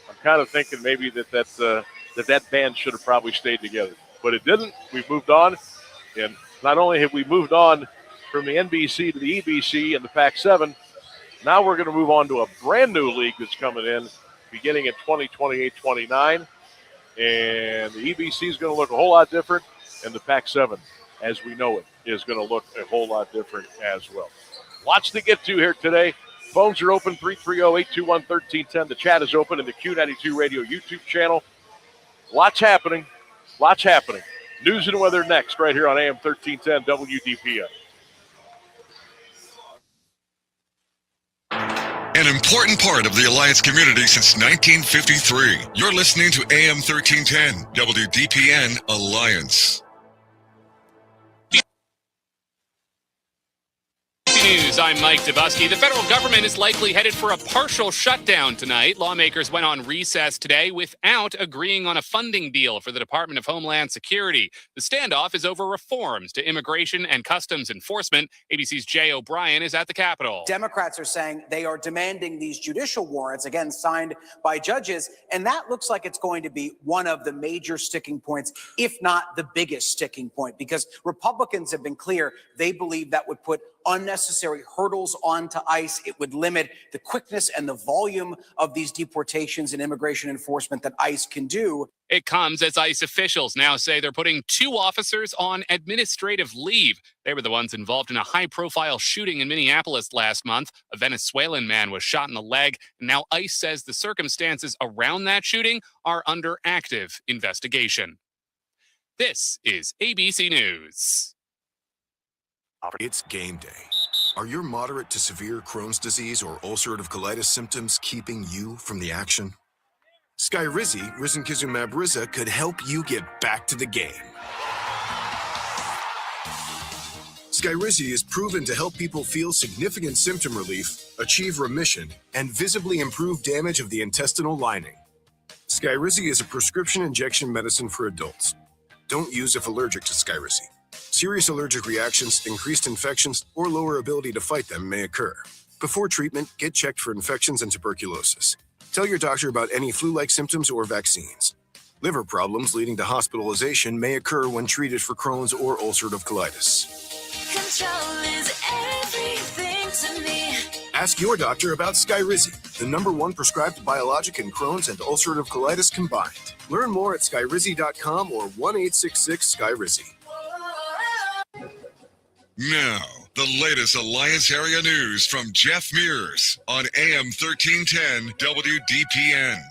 I'm kind of thinking maybe that band should have probably stayed together. But it didn't. We've moved on. And not only have we moved on from the NBC to the EBC and the Pac-7, now we're going to move on to a brand new league that's coming in beginning in 2028-29. And the EBC is going to look a whole lot different, and the Pac-7, as we know it, is going to look a whole lot different as well. Lots to get to here today. Phones are open, 330-821-1310. The chat is open in the Q92 Radio YouTube channel. Lots happening. News and weather next, right here on AM 1310 WDPN. An important part of the Alliance community since 1953. You're listening to AM 1310 WDPN Alliance. News. I'm Mike Dabusky. The federal government is likely headed for a partial shutdown tonight. Lawmakers went on recess today without agreeing on a funding deal for the Department of Homeland Security. The standoff is over reforms to immigration and customs enforcement. ABC's Jay O'Brien is at the Capitol. Democrats are saying they are demanding these judicial warrants, again, signed by judges, and that looks like it's going to be one of the major sticking points, if not the biggest sticking point, because Republicans have been clear they believe that would put unnecessary hurdles onto ICE. It would limit the quickness and the volume of these deportations and immigration enforcement that ICE can do. It comes as ICE officials now say they're putting 2 officers on administrative leave. They were the ones involved in a high-profile shooting in Minneapolis last month. A Venezuelan man was shot in the leg, and now ICE says the circumstances around that shooting are under active investigation. This is ABC News. It's game day. Are your moderate to severe Crohn's disease or ulcerative colitis symptoms keeping you from the action? Skyrizi, risankizumab Riza, could help you get back to the game. Skyrizi is proven to help people feel significant symptom relief, achieve remission, and visibly improve damage of the intestinal lining. Skyrizi is a prescription injection medicine for adults. Don't use if allergic to Skyrizi. Serious allergic reactions, increased infections, or lower ability to fight them may occur. Before treatment, get checked for infections and tuberculosis. Tell your doctor about any flu-like symptoms or vaccines. Liver problems leading to hospitalization may occur when treated for Crohn's or ulcerative colitis. Control is everything to me. Ask your doctor about Skyrizi, the #1 prescribed biologic in Crohn's and ulcerative colitis combined. Learn more at skyrizi.com or 1-866-SKYRIZI. Now, the latest Alliance area news from Jeff Mears on AM 1310 WDPN.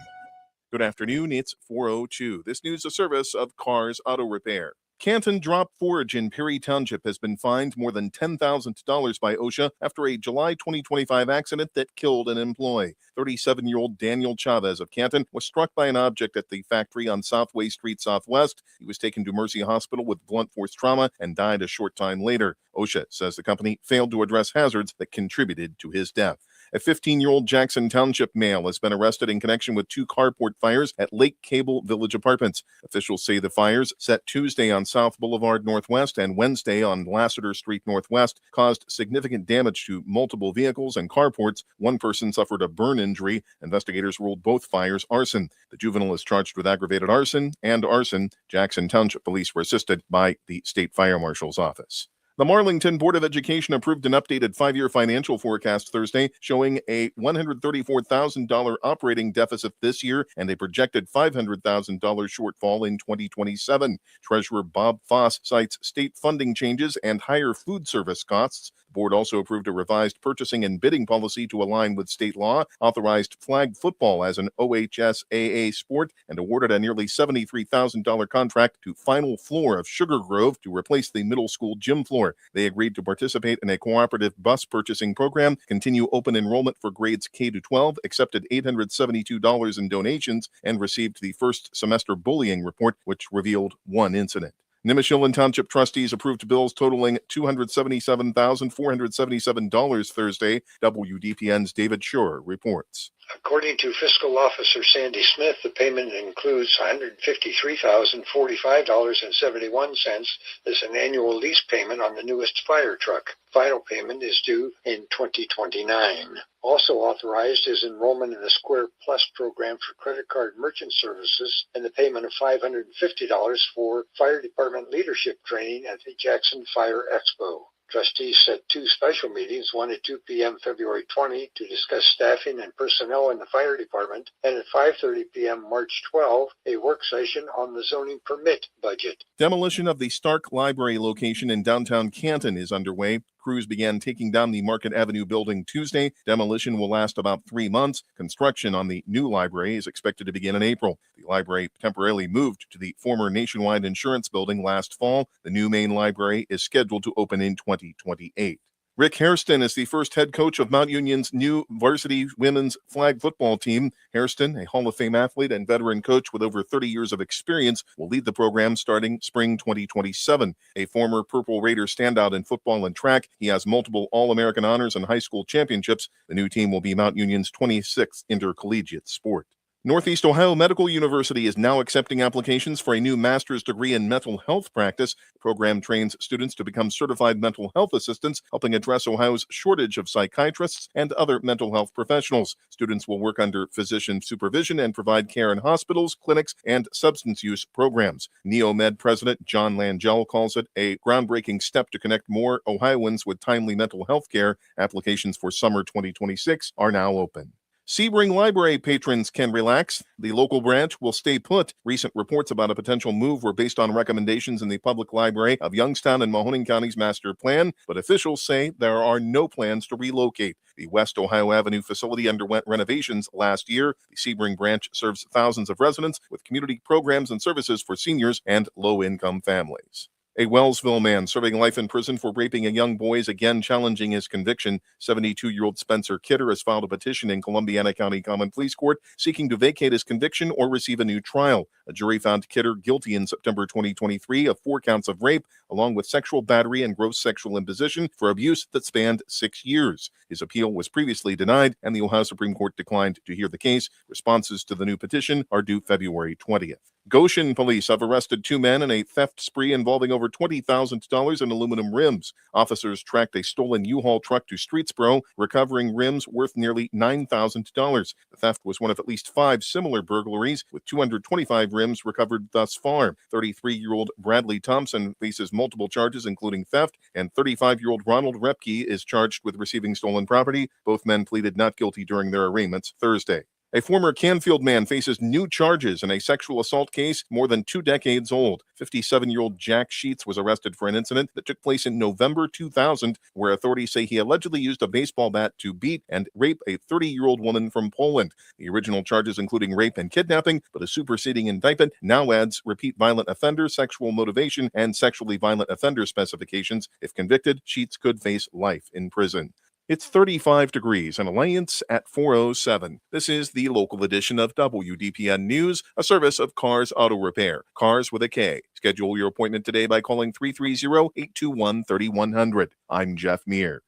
Good afternoon. It's 4:02. This news is a service of Cars Auto Repair. Canton Drop Forge in Perry Township has been fined more than $10,000 by OSHA after a July 2025 accident that killed an employee. 37-year-old Daniel Chavez of Canton was struck by an object at the factory on Southway Street Southwest. He was taken to Mercy Hospital with blunt force trauma and died a short time later. OSHA says the company failed to address hazards that contributed to his death. A 15-year-old Jackson Township male has been arrested in connection with 2 carport fires at Lake Cable Village Apartments. Officials say the fires, set Tuesday on South Boulevard Northwest and Wednesday on Lassiter Street Northwest, caused significant damage to multiple vehicles and carports. One person suffered a burn injury. Investigators ruled both fires arson. The juvenile is charged with aggravated arson and arson. Jackson Township police were assisted by the State Fire Marshal's office. The Marlington Board of Education approved an updated 5-year financial forecast Thursday, showing a $134,000 operating deficit this year and a projected $500,000 shortfall in 2027. Treasurer Bob Foss cites state funding changes and higher food service costs. The board also approved a revised purchasing and bidding policy to align with state law, authorized flag football as an OHSAA sport, and awarded a nearly $73,000 contract to Final Floor of Sugar Grove to replace the middle school gym floor. They agreed to participate in a cooperative bus purchasing program, continue open enrollment for grades K to 12, accepted $872 in donations, and received the first semester bullying report, which revealed one incident. Nimishillen Township trustees approved bills totaling $277,477 Thursday. WDPN's David Schur reports. According to Fiscal Officer Sandy Smith, the payment includes $153,045.71 as an annual lease payment on the newest fire truck. Final payment is due in 2029. Also authorized is enrollment in the Square Plus program for credit card merchant services and the payment of $550 for fire department leadership training at the Jackson Fire Expo. Trustees set 2 special meetings, one at 2 p.m. February 20 to discuss staffing and personnel in the fire department, and at 5:30 p.m. March 12, a work session on the zoning permit budget. Demolition of the Stark Library location in downtown Canton is underway. Crews began taking down the Market Avenue building Tuesday. Demolition will last about 3 months. Construction on the new library is expected to begin in April. The library temporarily moved to the former Nationwide Insurance building last fall. The new main library is scheduled to open in 2028. Rick Hairston is the first head coach of Mount Union's new varsity women's flag football team. Hairston, a Hall of Fame athlete and veteran coach with over 30 years of experience, will lead the program starting spring 2027. A former Purple Raider standout in football and track, he has multiple All-American honors and high school championships. The new team will be Mount Union's 26th intercollegiate sport. Northeast Ohio Medical University is now accepting applications for a new master's degree in mental health practice. The program trains students to become certified mental health assistants, helping address Ohio's shortage of psychiatrists and other mental health professionals. Students will work under physician supervision and provide care in hospitals, clinics, and substance use programs. NeoMed president John Langell calls it a groundbreaking step to connect more Ohioans with timely mental health care. Applications for summer 2026 are now open. Sebring Library patrons can relax. The local branch will stay put. Recent reports about a potential move were based on recommendations in the public library of Youngstown and Mahoning County's master plan, but officials say there are no plans to relocate. The West Ohio Avenue facility underwent renovations last year. The Sebring branch serves thousands of residents with community programs and services for seniors and low-income families. A Wellsville man serving life in prison for raping a young boy is again challenging his conviction. 72-year-old Spencer Kidder has filed a petition in Columbiana County Common Pleas Court seeking to vacate his conviction or receive a new trial. A jury found Kidder guilty in September 2023 of 4 counts of rape, along with sexual battery and gross sexual imposition for abuse that spanned 6 years. His appeal was previously denied, and the Ohio Supreme Court declined to hear the case. Responses to the new petition are due February 20th. Goshen police have arrested 2 men in a theft spree involving over $20,000 in aluminum rims. Officers tracked a stolen U-Haul truck to Streetsboro, recovering rims worth nearly $9,000. The theft was one of at least 5 similar burglaries, with 225 rims recovered thus far. 33-year-old Bradley Thompson faces multiple charges, including theft, and 35-year-old Ronald Repke is charged with receiving stolen property. Both men pleaded not guilty during their arraignments Thursday. A former Canfield man faces new charges in a sexual assault case more than 2 decades old. 57-year-old Jack Sheets was arrested for an incident that took place in November 2000, where authorities say he allegedly used a baseball bat to beat and rape a 30-year-old woman from Poland. The original charges including rape and kidnapping, but a superseding indictment now adds repeat violent offender, sexual motivation, and sexually violent offender specifications. If convicted, Sheets could face life in prison. It's 35 degrees and Alliance at 4:07. This is the local edition of WDPN News, a service of Cars Auto Repair. Cars with a K. Schedule your appointment today by calling 330-821-3100. I'm Jeff Mears.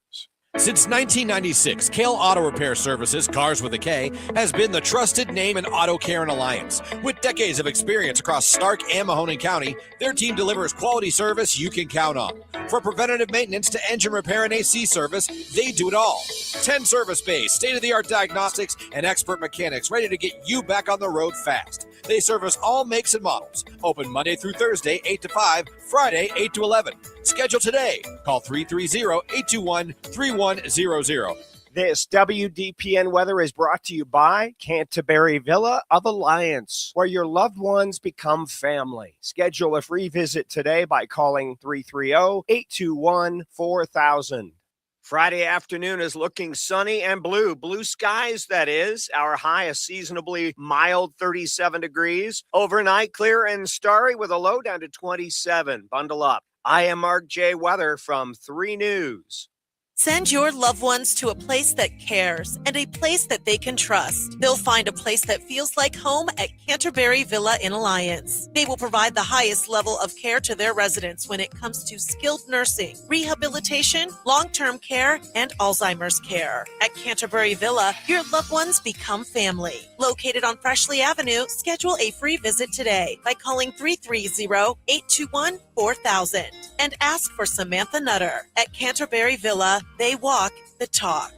Since 1996, Kale Auto Repair Services, Cars with a K, has been the trusted name in auto care and Alliance. With decades of experience across Stark and Mahoning County, their team delivers quality service you can count on. From preventative maintenance to engine repair and AC service, they do it all. 10 service bays, state-of-the-art diagnostics, and expert mechanics ready to get you back on the road fast. They service all makes and models. Open Monday through Thursday, 8 to 5, Friday, 8 to 11. Schedule today. Call 330-821-3100. This WDPN weather is brought to you by Canterbury Villa of Alliance, where your loved ones become family. Schedule a free visit today by calling 330-821-4000. Friday afternoon is looking sunny and blue. Blue skies, that is. Our high, a seasonably mild 37 degrees. Overnight, clear and starry with a low down to 27. Bundle up. I am Mark J. Weather from 3 News. Send your loved ones to a place that cares and a place that they can trust. They'll find a place that feels like home at Canterbury Villa in Alliance. They will provide the highest level of care to their residents when it comes to skilled nursing, rehabilitation, long-term care, and Alzheimer's care. At Canterbury Villa, your loved ones become family. Located on Freshley Avenue, schedule a free visit today by calling 330-821-4000 and ask for Samantha Nutter. At Canterbury Villa, they walk the talk.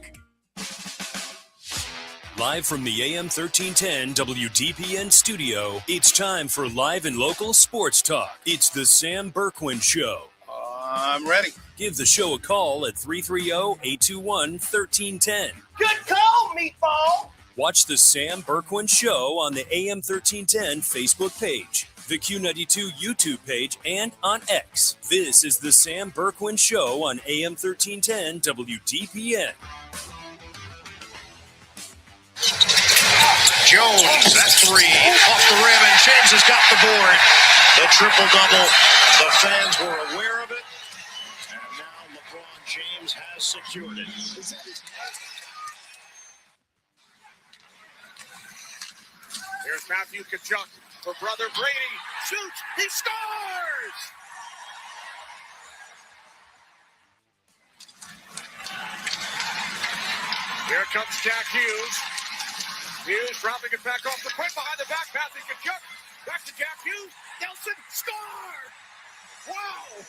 Live from the AM1310 WDPN studio, it's time for live and local sports talk. It's the Sam Bourquin Show. I'm ready. Give the show a call at 330-821-1310. Good call, meatball. Watch the Sam Bourquin Show on the AM1310 Facebook page, the Q92 YouTube page, and on X. This is the Sam Bourquin Show on AM1310 WDPN. Jones, that's 3. Off the rim, and James has got the board. The triple-double. The fans were aware of it. And now LeBron James has secured it. Here's Matthew Tkachuk for brother Brady. Shoots. He scores! Here comes Jack Hughes. Hughes dropping it back off the point behind the back. Matthew Tkachuk. Back to Jack Hughes. Nelson scored! Wow!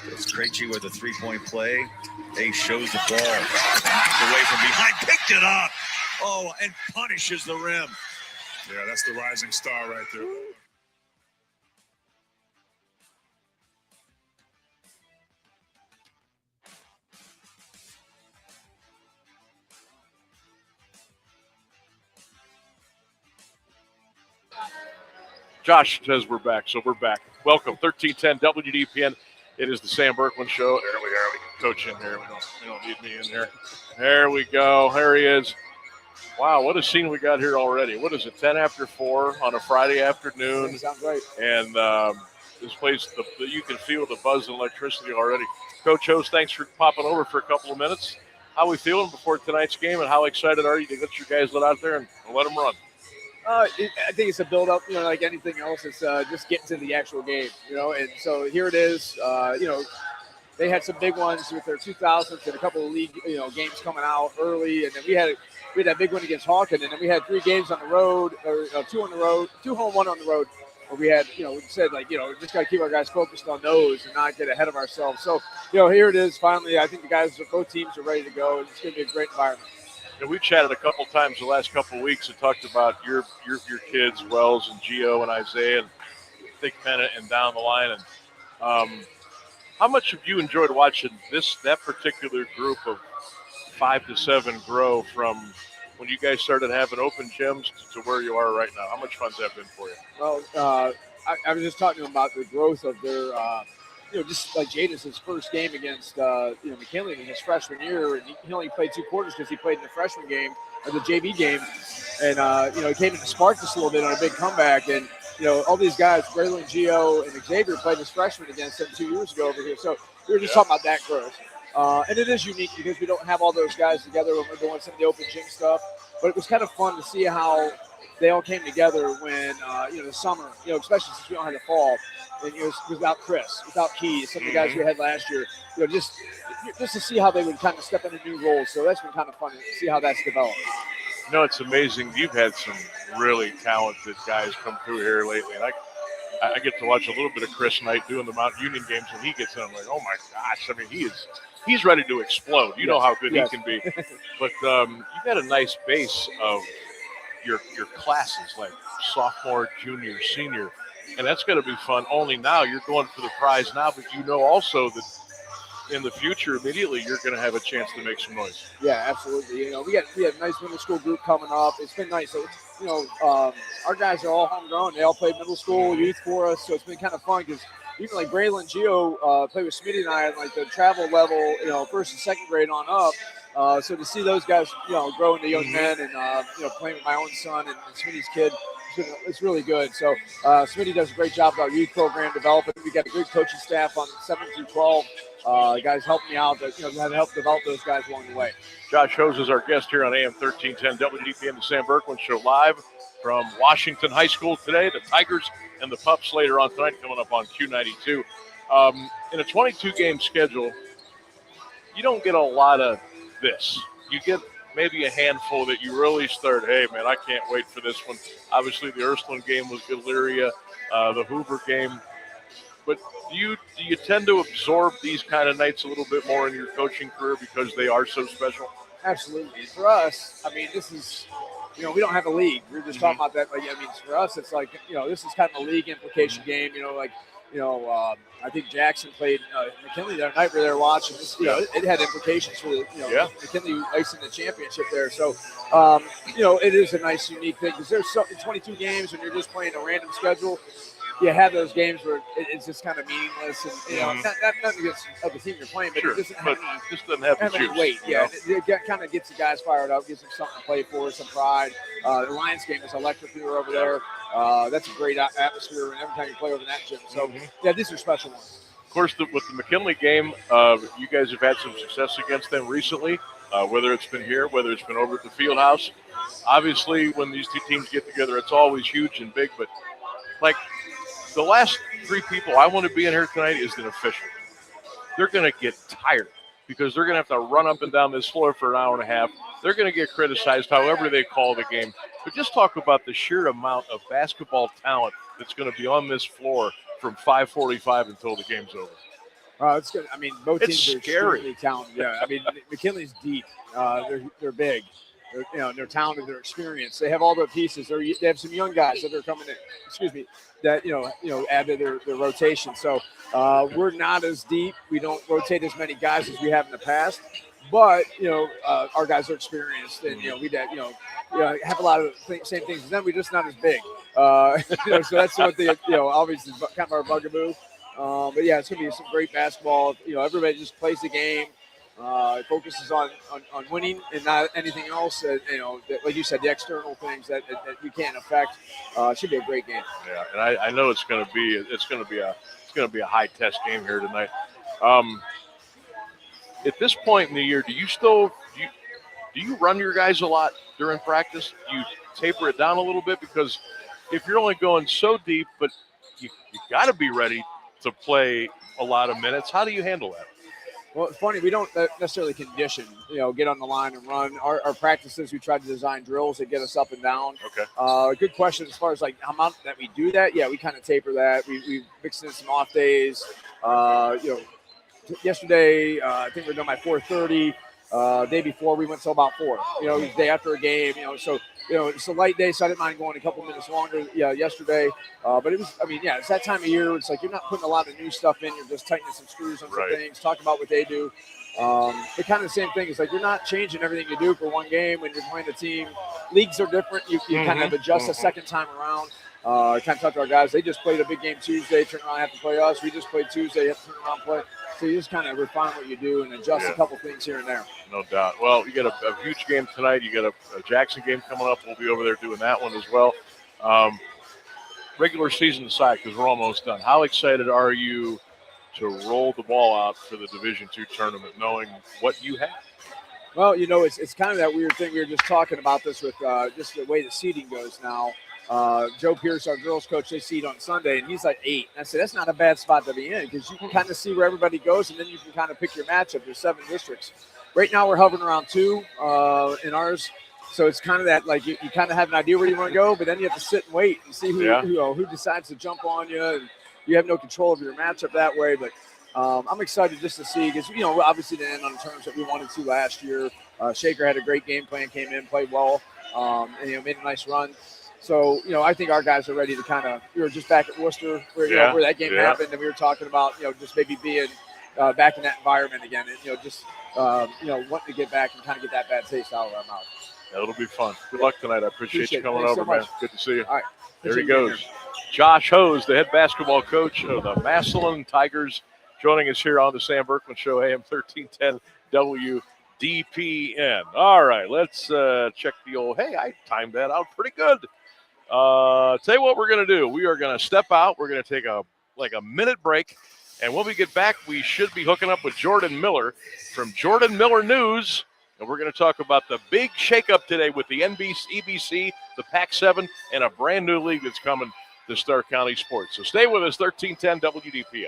It's Krejci with a three-point play. Ace shows the ball. Backed away from behind. Picked it up. Oh, and punishes the rim. Yeah, that's the rising star right there. Josh says we're back, so we're back. Welcome, 1310 WDPN. It is the Sam Bourquin Show. There we are. We can coach in here. We don't need me in here. There we go. There he is. Wow, what a scene we got here already. What is it, 10 after 4 on a Friday afternoon? Sounds great. And this place, you can feel the buzz and electricity already. Coach Host, thanks for popping over for a couple of minutes. How are we feeling before tonight's game, and how excited are you to get your guys let out there and let them run? I think it's a build-up, like anything else. It's just getting to the actual game, and so here it is. they had some big ones with their 2000s and a couple of league games coming out early, and then we had that big one against Hawken, and then we had 3 games on the road, or 2 on the road, 2 home, 1 on the road. Where we had, we said we just got to keep our guys focused on those and not get ahead of ourselves. So, here it is. Finally, I think the guys, both teams are ready to go, and it's going to be a great environment. We chatted a couple times the last couple of weeks and talked about your kids, Wells and Gio and Isaiah, and Thick Pennant and down the line. And how much have you enjoyed watching that particular group of 5 to 7 grow from when you guys started having open gyms to where you are right now? How much fun's that been for you? Well, I was just talking about the growth of their, just like Jadis' first game against, McKinley in his freshman year, and he only played 2 quarters because he played in the freshman game or the JV game, and he came in to spark this a little bit on a big comeback, and all these guys, Braylon, Gio, and Xavier played as freshmen against them 2 years ago over here. So we were just talking about that growth. And it is unique because we don't have all those guys together when we're doing some of the open gym stuff. But it was kind of fun to see how they all came together when, the summer, especially since we don't have the fall. And it was without Chris, without Keys, some of the guys we had last year, just to see how they would kind of step into new roles. So that's been kind of fun to see how that's developed. It's amazing. You've had some really talented guys come through here lately. And I get to watch a little bit of Chris Knight doing the Mount Union games when he gets in. I'm like, oh my gosh. I mean, he's ready to explode. You know how good he can be. But you've got a nice base of your classes, like sophomore, junior, senior. And that's going to be fun. Only now you're going for the prize now, but also that in the future, immediately, you're going to have a chance to make some noise. Yeah, absolutely. We had a nice middle school group coming up. It's been nice. So, our guys are all homegrown. They all played middle school youth for us. So it's been kind of fun because even like Braylon Gio played with Smitty and I at like the travel level, first and second grade on up. So to see those guys, grow into young men and, playing with my own son and Smitty's kid, it's really good. So Smitty does a great job with our youth program developing. We got a good coaching staff on 7 through 12. Guys help me out, but to help develop those guys along the way. Josh Hose is our guest here on AM 1310 WDPN, the Sam Bourquin Show, live from Washington High School today. The Tigers and the Pups later on tonight, coming up on Q92. In a 22-game schedule, you don't get a lot of this. You get maybe a handful that you really start, hey, man, I can't wait for this one. Obviously, the Ursuline game was Elyria, the Hoover game. But do you tend to absorb these kind of nights a little bit more in your coaching career because they are so special? Absolutely. For us, this is, we don't have a league. We were just talking about that. For us, it's like, this is kind of a league implication game. I think Jackson played McKinley the other night. We were there watching. It had implications for McKinley icing the championship there. So, it is a nice, unique thing because there's 22 games when you're just playing a random schedule. You have those games where it's just kind of meaningless, and not against the team you're playing, but it doesn't have the juice, weight. It kind of gets the guys fired up, gives them something to play for, some pride. The Lions game was electric. We were over there. That's a great atmosphere, and every time you play over in that gym. So these are special ones. Of course, with the McKinley game, you guys have had some success against them recently. Whether it's been here, whether it's been over at the field house. Obviously, when these two teams get together, it's always huge and big, but like. The last 3 people I want to be in here tonight is an official. They're going to get tired because they're going to have to run up and down this floor for an hour and a half. They're going to get criticized however they call the game. But just talk about the sheer amount of basketball talent that's going to be on this floor from 5:45 until the game's over. It's good. Both teams are extremely talented. Yeah, McKinley's deep. They're big. They're talented. They're experienced. They have all the pieces. They have some young guys that are coming in. That add to their rotation. So we're not as deep. We don't rotate as many guys as we have in the past. But our guys are experienced, and we have a lot of same things as them. We're just not as big. So that's what obviously kind of our bugaboo. But yeah, it's gonna be some great basketball. Everybody just plays the game. It focuses on winning and not anything else. Like you said, the external things that we can't affect. It should be a great game. Yeah, and I know it's going to be a high test game here tonight. At this point in the year, do you run your guys a lot during practice? Do you taper it down a little bit? Because if you're only going so deep, but you got to be ready to play a lot of minutes, how do you handle that? Well, it's funny. We don't necessarily condition, get on the line and run. Our practices, we try to design drills that get us up and down. Okay. Good question as far as like how much that we do that. Yeah, we kind of taper that. We mix in some off days. Yesterday, I think we were done by 4:30. Day before we went till about 4. The day after a game. So it's a light day, so I didn't mind going a couple minutes longer. Yesterday, but it was. It's that time of year. It's like you're not putting a lot of new stuff in. You're just tightening some screws on some things, talking about what they do. But kind of the same thing. It's like you're not changing everything you do for one game when you're playing a team. Leagues are different. You kind of adjust a second time around. I kind of talked to our guys. They just played a big game Tuesday, turn around, have to play us. We just played Tuesday, have to turn around, play. So you just kind of refine what you do and adjust a couple things here and there. No doubt. Well, you got a huge game tonight. You got a Jackson game coming up. We'll be over there doing that one as well. Regular season aside, because we're almost done, how excited are you to roll the ball out for the Division II tournament, knowing what you have? Well, it's kind of that weird thing. We were just talking about this with just the way the seeding goes now. Joe Pierce, our girls coach, they seed on Sunday, and he's like 8. And I said, that's not a bad spot to be in because you can kind of see where everybody goes, and then you can kind of pick your matchup. There's 7 districts. Right now we're hovering around 2 in ours. So it's kind of that, like, you kind of have an idea where you want to go, but then you have to sit and wait and see who decides to jump on you. And you have no control of your matchup that way. But I'm excited just to see because, we obviously didn't end on the terms that we wanted to last year. Shaker had a great game plan, came in, played well, and, made a nice run. So, I think our guys are ready to kind of – we were just back at Worcester where that game happened, and we were talking about, just maybe being back in that environment again and, wanting to get back and kind of get that bad taste out of our mouth. Yeah, it'll be fun. Good luck tonight. I appreciate you coming over, man. Good to see you. All right. There he goes. Josh Hose, the head basketball coach of the Massillon Tigers, joining us here on the Sam Bourquin Show, AM 1310 WDPN. All right, let's check the old – hey, I timed that out pretty good. Tell you what we're going to do. We are going to step out. We're going to take a minute break. And when we get back, we should be hooking up with Jordan Miller from Jordan Miller News. And we're going to talk about the big shakeup today with the EBC, the Pac-7, and a brand new league that's coming to Stark County sports. So stay with us, 1310 WDPN.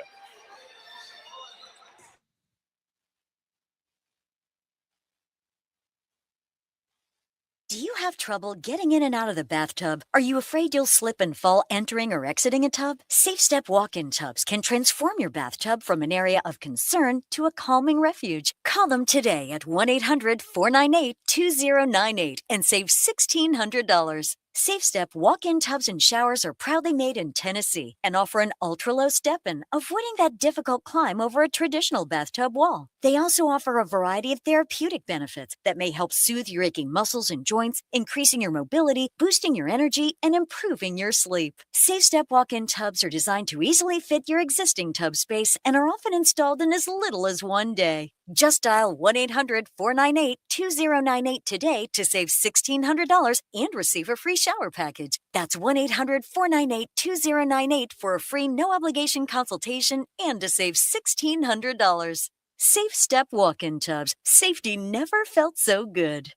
Do you have trouble getting in and out of the bathtub? Are you afraid you'll slip and fall entering or exiting a tub? Safe Step walk-in tubs can transform your bathtub from an area of concern to a calming refuge. Call them today at 1-800-498-2098 and save $1,600. Safe Step walk-in tubs and showers are proudly made in Tennessee and offer an ultra-low step-in, avoiding that difficult climb over a traditional bathtub wall. They also offer a variety of therapeutic benefits that may help soothe your aching muscles and joints, increasing your mobility, boosting your energy, and improving your sleep. Safe Step walk-in tubs are designed to easily fit your existing tub space and are often installed in as little as one day. Just dial 1-800-498-2098 today to save $1,600 and receive a free shower package. That's 1-800-498-2098 for a free no-obligation consultation and to save $1,600. Safe Step walk-in tubs. Safety never felt so good.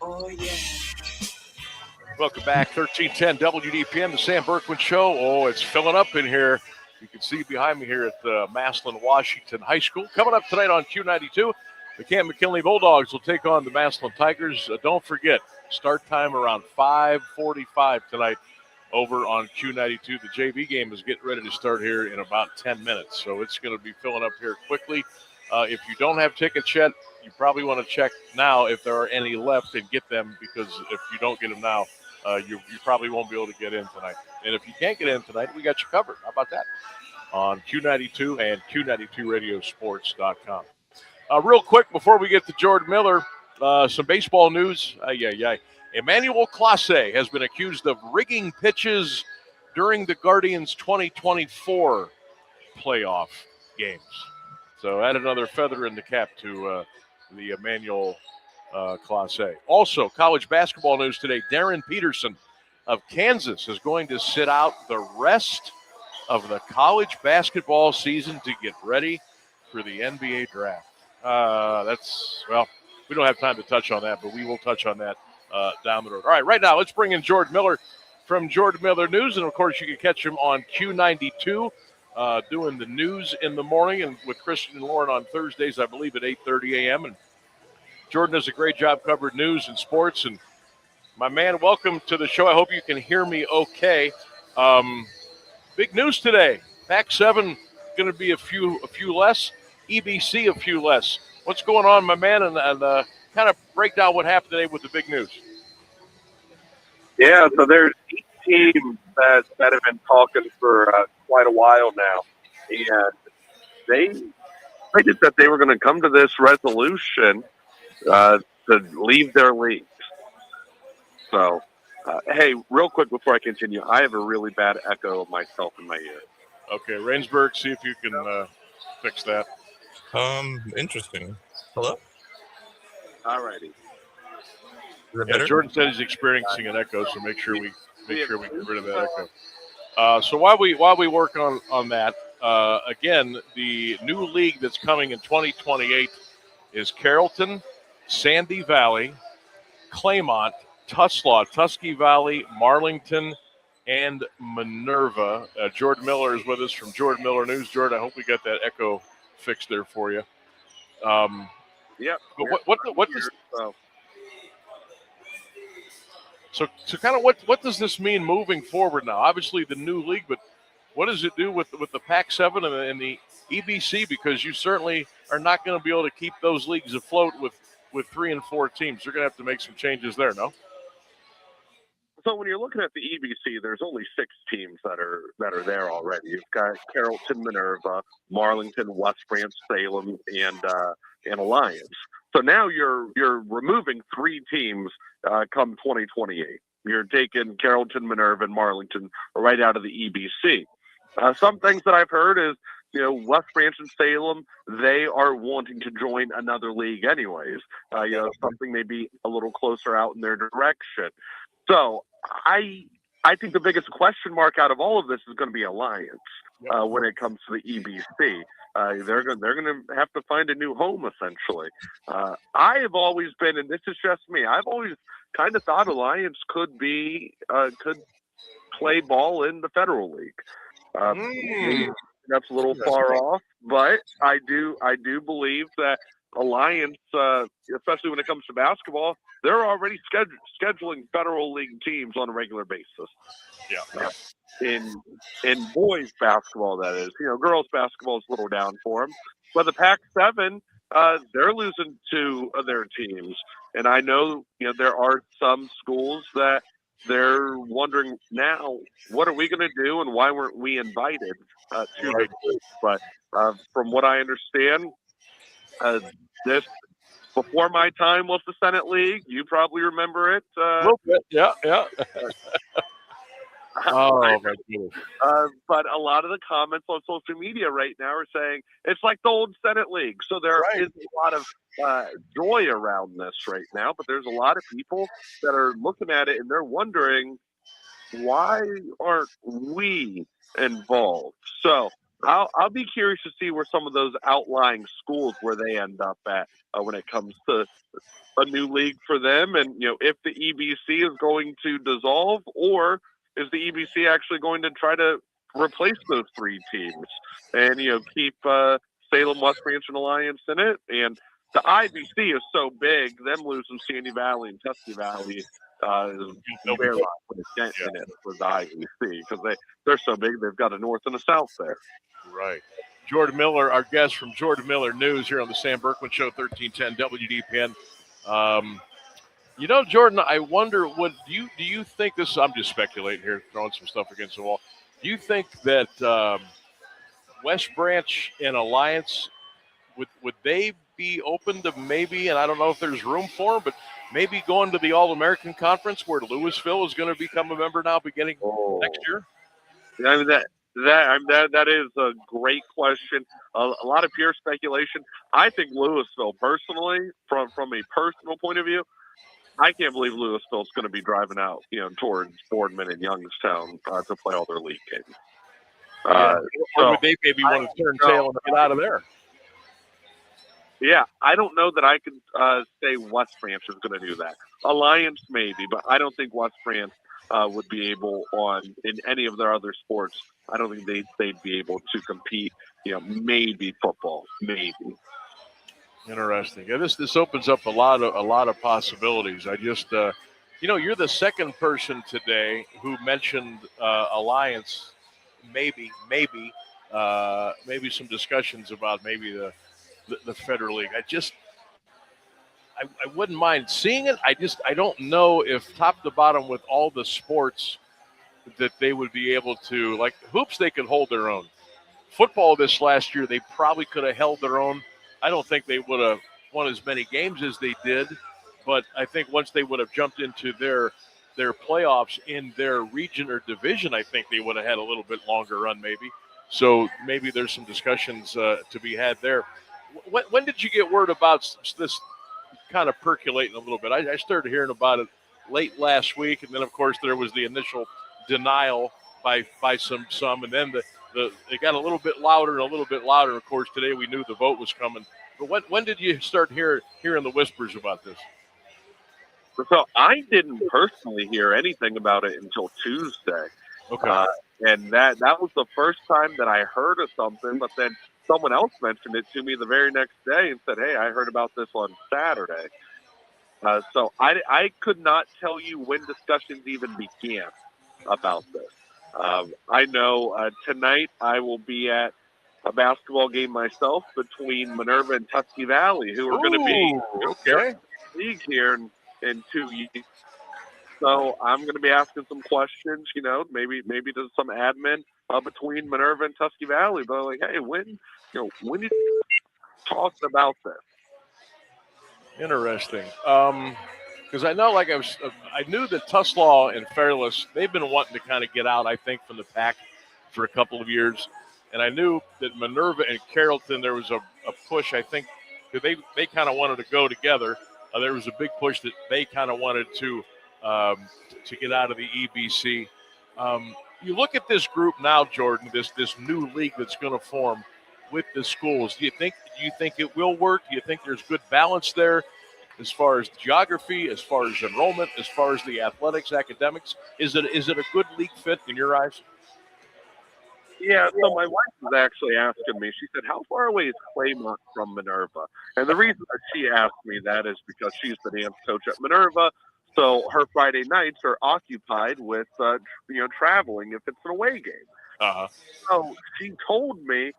Oh, yeah. Welcome back, 1310 WDPN, the Sam Bourquin Show. Oh, it's filling up in here. You can see behind me here at Massillon Washington High School. Coming up tonight on Q92, the Camp McKinley Bulldogs will take on the Massillon Tigers. Don't forget, start time around 5:45 tonight over on Q92. The JV game is getting ready to start here in about 10 minutes, so it's going to be filling up here quickly. If you don't have tickets yet, you probably want to check now if there are any left and get them, because if you don't get them now, you probably won't be able to get in tonight. And if you can't get in tonight, we got you covered. How about that? On Q92 and Q92radiosports.com. Real quick, before we get to Jordan Miller, some baseball news. Emmanuel Clase has been accused of rigging pitches during the Guardians 2024 playoff games. So add another feather in the cap to the Emmanuel Clase. Also, college basketball news today. Darren Peterson of Kansas is going to sit out the rest of the college basketball season to get ready for the NBA draft. we don't have time to touch on that, but we will touch on that down the road. All right, right now, let's bring in Jordan Miller from Jordan Miller News. And, of course, you can catch him on Q92 doing the news in the morning, and with Christian and Lauren on Thursdays, I believe, at 8:30 a.m. And Jordan does a great job covering news and sports. And, my man, welcome to the show. I hope you can hear me okay. Big news today. Pac-7 going to be a few less. EBC a few less. What's going on, my man? And kind of break down what happened today with the big news. Yeah, so there's 8 teams that have been talking for quite a while now, and they just said they were going to come to this resolution to leave their leagues. So, hey, real quick before I continue, I have a really bad echo of myself in my ear. Okay, Rainsburg, see if you can fix that. Interesting. Hello? All righty. Yeah, Jordan said he's experiencing an echo, so make sure we get rid of that echo. So while we work on that, again, the new league that's coming in 2028 is Carrollton, Sandy Valley, Claymont, Tuslaw, Tusky Valley, Marlington, and Minerva. Jordan Miller is with us from Jordan Miller News. Jordan, I hope we got that echo fixed there for you. Yep. But what does so kind of what does this mean moving forward now? Obviously the new league, but what does it do with the Pac-7 and the EBC? Because you certainly are not going to be able to keep those leagues afloat with 3 and 4 teams. You're going to have to make some changes there, no? So when you're looking at the EBC, there's only 6 teams that are there already. You've got Carrollton, Minerva, Marlington, West Branch, Salem, and Alliance. So now you're removing 3 teams come 2028. You're taking Carrollton, Minerva, and Marlington right out of the EBC. Some things that I've heard is, West Branch and Salem, they are wanting to join another league anyways. Something maybe a little closer out in their direction. So I think the biggest question mark out of all of this is going to be Alliance when it comes to the EBC. They're going to have to find a new home, essentially. I have always been, and this is just me, I've always kind of thought Alliance could play ball in the Federal League. Maybe that's a little far off, but I do believe that Alliance, especially when it comes to basketball, they're already scheduling Federal League teams on a regular basis. Yeah. In boys basketball, that is. Girls basketball is a little down for them. But the Pac-7, they're losing 2 of their teams. And I know, there are some schools that they're wondering now, what are we going to do and why weren't we invited to the league? But from what I understand, this before my time was the Senate League. You probably remember it. A little bit, yeah. But a lot of the comments on social media right now are saying it's like the old Senate League. So there is a lot of joy around this right now, but there's a lot of people that are looking at it and they're wondering, why aren't we involved? So I'll be curious to see where some of those outlying schools, where they end up at when it comes to a new league for them. And, if the EBC is going to dissolve, or is the EBC actually going to try to replace those 3 teams and, keep Salem, West Branch, and Alliance in it? And the IBC is so big, them losing Sandy Valley and Tusky Valley is very not put a dent in it for the IBC, because they're so big, they've got a north and a south there. Right. Jordan Miller, our guest from Jordan Miller News here on the Sam Bourquin Show, 1310 WDPN. Jordan, I wonder, do you think this? I'm just speculating here, throwing some stuff against the wall. Do you think that West Branch and Alliance would they be open to maybe, and I don't know if there's room for them, but maybe going to the All-American Conference, where Louisville is going to become a member now beginning next year? I mean, that is a great question. A lot of pure speculation. I think Louisville, personally, from a personal point of view, I can't believe Louisville's going to be driving out, towards Boardman and Youngstown to play all their league games. Or would they maybe want to turn tail and get out of there? Yeah, I don't know that I can say West Branch is going to do that. Alliance maybe, but I don't think West Branch would be able in any of their other sports. I don't think they'd be able to compete. Maybe football, maybe. Interesting. Yeah, this opens up a lot of possibilities. I just, you're the second person today who mentioned Alliance. Maybe some discussions about maybe the Federal League. I wouldn't mind seeing it. I don't know if top to bottom with all the sports that they would be able to, like hoops, they could hold their own. Football this last year, they probably could have held their own. I don't think they would have won as many games as they did, but I think once they would have jumped into their playoffs in their region or division, I think they would have had a little bit longer run maybe. So maybe there's some discussions to be had there. When did you get word about this kind of percolating a little bit? I started hearing about it late last week, and then, of course, there was the initial denial by some, and then it got a little bit louder and a little bit louder. Of course, today we knew the vote was coming. But when did you start hearing the whispers about this? So I didn't personally hear anything about it until Tuesday. Okay. And that was the first time that I heard of something, but then someone else mentioned it to me the very next day and said, hey, I heard about this on Saturday. So I could not tell you when discussions even began about this. I know tonight I will be at a basketball game myself between Minerva and Tusky Valley, who are going to be league here in 2 weeks. So I'm going to be asking some questions, maybe there's some admin between Minerva and Tusky Valley. But I'm like, hey, when did you talk about this? Interesting. Because I know, I knew that Tuslaw and Fairless, they've been wanting to kind of get out, I think, from the pack for a couple of years. And I knew that Minerva and Carrollton, there was a push, I think, because they kind of wanted to go together. There was a big push that they kind of wanted to get out of the EBC. You look at this group now, Jordan, this new league that's going to form with the schools. Do you think it will work? Do you think there's good balance there as far as geography, as far as enrollment, as far as the athletics, academics? Is it a good league fit in your eyes? Yeah, so my wife was actually asking me, she said, how far away is Claymont from Minerva? And the reason that she asked me that is because she's the dance coach at Minerva, so her Friday nights are occupied with, traveling if it's an away game. Uh-huh. So she told me,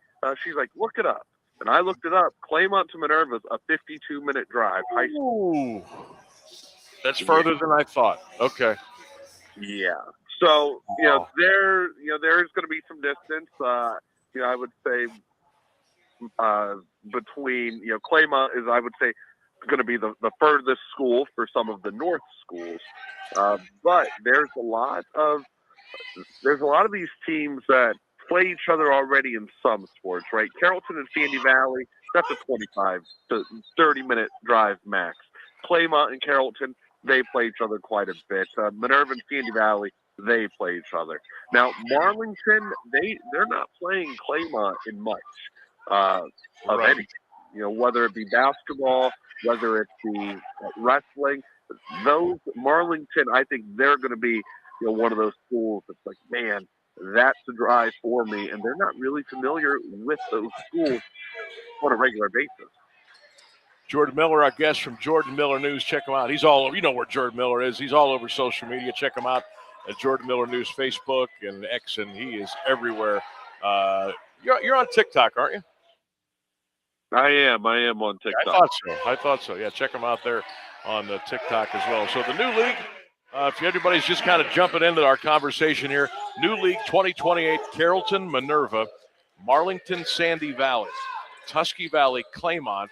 she's like, look it up. And I looked it up. Claymont to Minerva is a 52-minute drive. Ooh. That's further than I thought. Okay. Yeah. So, there's going to be some distance. I would say between, Claymont is, I would say, going to be the furthest school for some of the north schools. But there's a lot of these teams that play each other already in some sports, right? Carrollton and Sandy Valley, that's a 25 to 30-minute drive max. Claymont and Carrollton, they play each other quite a bit. Minerva and Sandy Valley, they play each other. Now, Marlington, they're not playing Claymont in much of anything. Whether it be basketball, whether it be wrestling, those Marlington, I think they're going to be one of those schools that's like, man, that's a drive for me, and they're not really familiar with those schools on a regular basis. Jordan Miller, our guest from Jordan Miller News. Check him out. He's all over. You know where Jordan Miller is. He's all over social media. Check him out at Jordan Miller News Facebook and X, and he is everywhere. You're on TikTok, aren't you? I am on TikTok. I thought so. Yeah, check him out there on the TikTok as well. So the new league, if everybody's just kind of jumping into our conversation here, new league 2028, Carrollton, Minerva, Marlington, Sandy Valley, Tusky Valley, Claymont,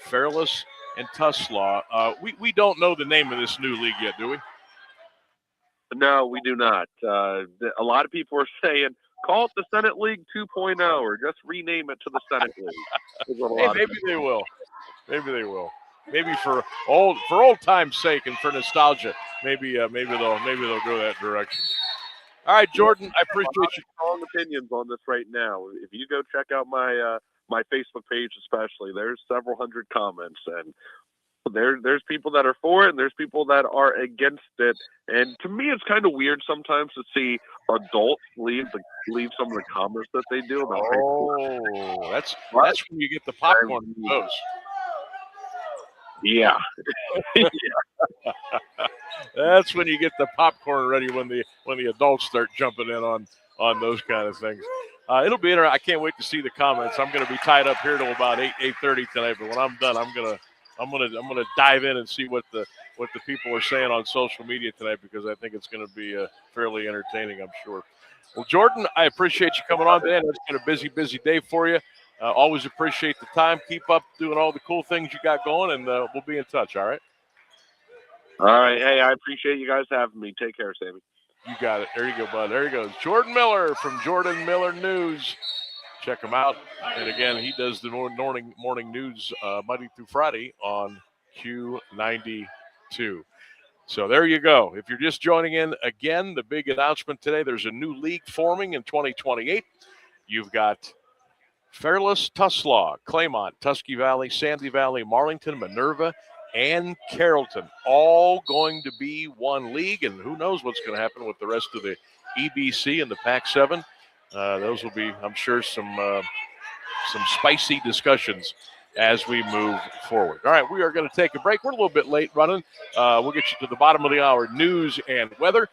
Fairless, and Tuslaw. We don't know the name of this new league yet, do we? No, we do not. A lot of people are saying, call it the Senate League 2.0 or just rename it to the Senate League. Hey, maybe they will. Maybe they will. Maybe for old time's sake and for nostalgia, maybe they'll go that direction. All right, Jordan, I appreciate you. Strong opinions on this right now. If you go check out my my Facebook page especially, there's several hundred comments, and there's people that are for it and there's people that are against it. And to me, it's kind of weird sometimes to see adults leave some of the comments that they do about Facebook. That's when you get the popcorn from those. Yeah. That's when you get the popcorn ready, when the adults start jumping in on those kind of things. It'll be interesting. I can't wait to see the comments. I'm going to be tied up here till about 8:30 tonight, but when I'm done, I'm gonna dive in and see what the people are saying on social media tonight, because I think it's going to be fairly entertaining, I'm sure. Well, Jordan, I appreciate you coming on today. It's been a busy day for you. Always appreciate the time. Keep up doing all the cool things you got going, and we'll be in touch, all right? All right. Hey, I appreciate you guys having me. Take care, Sammy. You got it. There you go, bud. There he goes. Jordan Miller from Jordan Miller News. Check him out. And again, he does the morning news Monday through Friday on Q92. So there you go. If you're just joining in, again, the big announcement today, there's a new league forming in 2028. You've got Fairless, Tuslaw, Claymont, Tusky Valley, Sandy Valley, Marlington, Minerva, and Carrollton, all going to be one league, and who knows what's going to happen with the rest of the EBC and the Pac-7. Those will be, I'm sure, some spicy discussions as we move forward. All right, we are going to take a break. We're a little bit late running. We'll get you to the bottom of the hour news and weather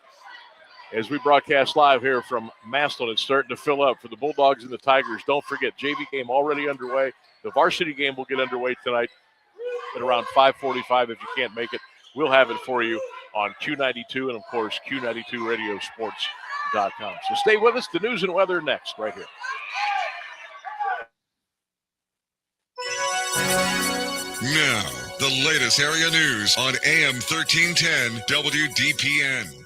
as we broadcast live here from Massillon. It's starting to fill up for the Bulldogs and the Tigers. Don't forget, JV game already underway. The varsity game will get underway tonight at around 5:45. If you can't make it, we'll have it for you on Q92 and, of course, Q92radiosports.com. So stay with us. The news and weather next, right here. Now, the latest area news on AM 1310 WDPN.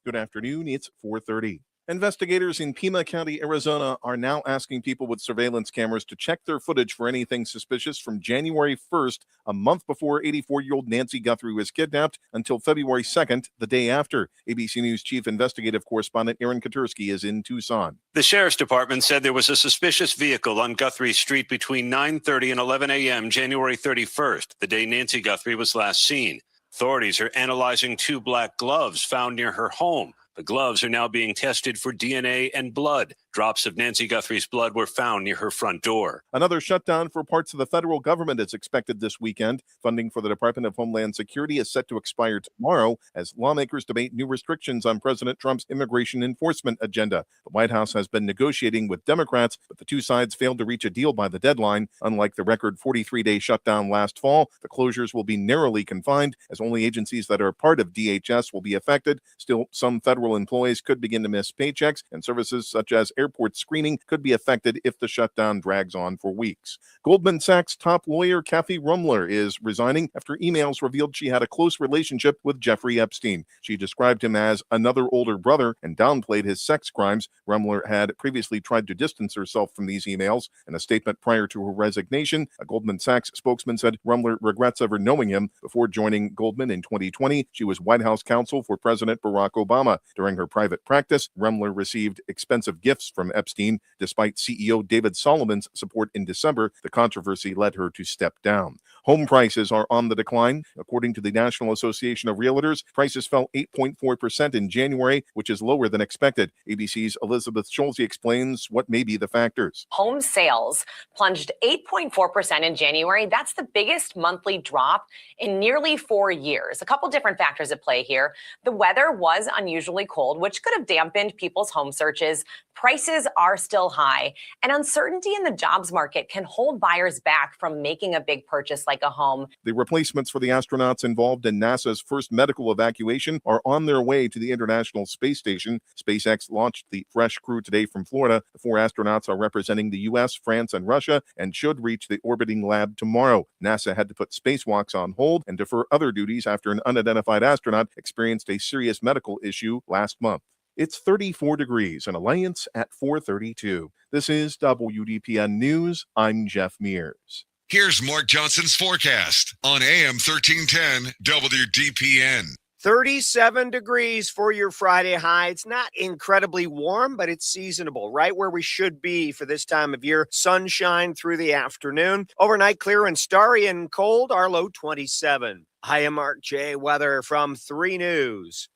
Good afternoon. It's 4:30. Investigators in Pima County, Arizona are now asking people with surveillance cameras to check their footage for anything suspicious from January 1st, a month before 84-year-old Nancy Guthrie was kidnapped, until February 2nd, the day after. ABC News Chief Investigative Correspondent Aaron Katursky is in Tucson. The Sheriff's Department said there was a suspicious vehicle on Guthrie Street between 9:30 and 11 a.m. January 31st, the day Nancy Guthrie was last seen. Authorities are analyzing 2 black gloves found near her home. The gloves are now being tested for DNA and blood. Drops of Nancy Guthrie's blood were found near her front door. Another shutdown for parts of the federal government is expected this weekend. Funding for the Department of Homeland Security is set to expire tomorrow as lawmakers debate new restrictions on President Trump's immigration enforcement agenda. The White House has been negotiating with Democrats, but the two sides failed to reach a deal by the deadline. Unlike the record 43-day shutdown last fall, the closures will be narrowly confined as only agencies that are part of DHS will be affected. Still, some federal employees could begin to miss paychecks, and services such as airport screening could be affected if the shutdown drags on for weeks. Goldman Sachs top lawyer Kathy Rumler is resigning after emails revealed she had a close relationship with Jeffrey Epstein. She described him as another older brother and downplayed his sex crimes. Rumler had previously tried to distance herself from these emails. In a statement prior to her resignation, a Goldman Sachs spokesman said Rumler regrets ever knowing him. Before joining Goldman in 2020, she was White House counsel for President Barack Obama. During her private practice, Rumler received expensive gifts from Epstein. Despite CEO David Solomon's support in December, the controversy led her to step down. Home prices are on the decline. According to the National Association of Realtors, prices fell 8.4% in January, which is lower than expected. ABC's Elizabeth Scholze explains what may be the factors. Home sales plunged 8.4% in January. That's the biggest monthly drop in nearly 4 years. A couple different factors at play here. The weather was unusually cold, which could have dampened people's home searches. Prices are still high, and uncertainty in the jobs market can hold buyers back from making a big purchase like a home. The replacements for the astronauts involved in NASA's first medical evacuation are on their way to the International Space Station. SpaceX launched the fresh crew today from Florida. The 4 astronauts are representing the U.S., France, and Russia and should reach the orbiting lab tomorrow. NASA had to put spacewalks on hold and defer other duties after an unidentified astronaut experienced a serious medical issue last month. It's 34 degrees in Alliance at 4:32. This is WDPN News. I'm Jeff Mears. Here's Mark Johnson's forecast on AM 1310 WDPN. 37 degrees for your Friday high. It's not incredibly warm, but it's seasonable, right where we should be for this time of year. Sunshine through the afternoon. Overnight clear and starry and cold, our low 27. I am Mark J. Weather from 3 News.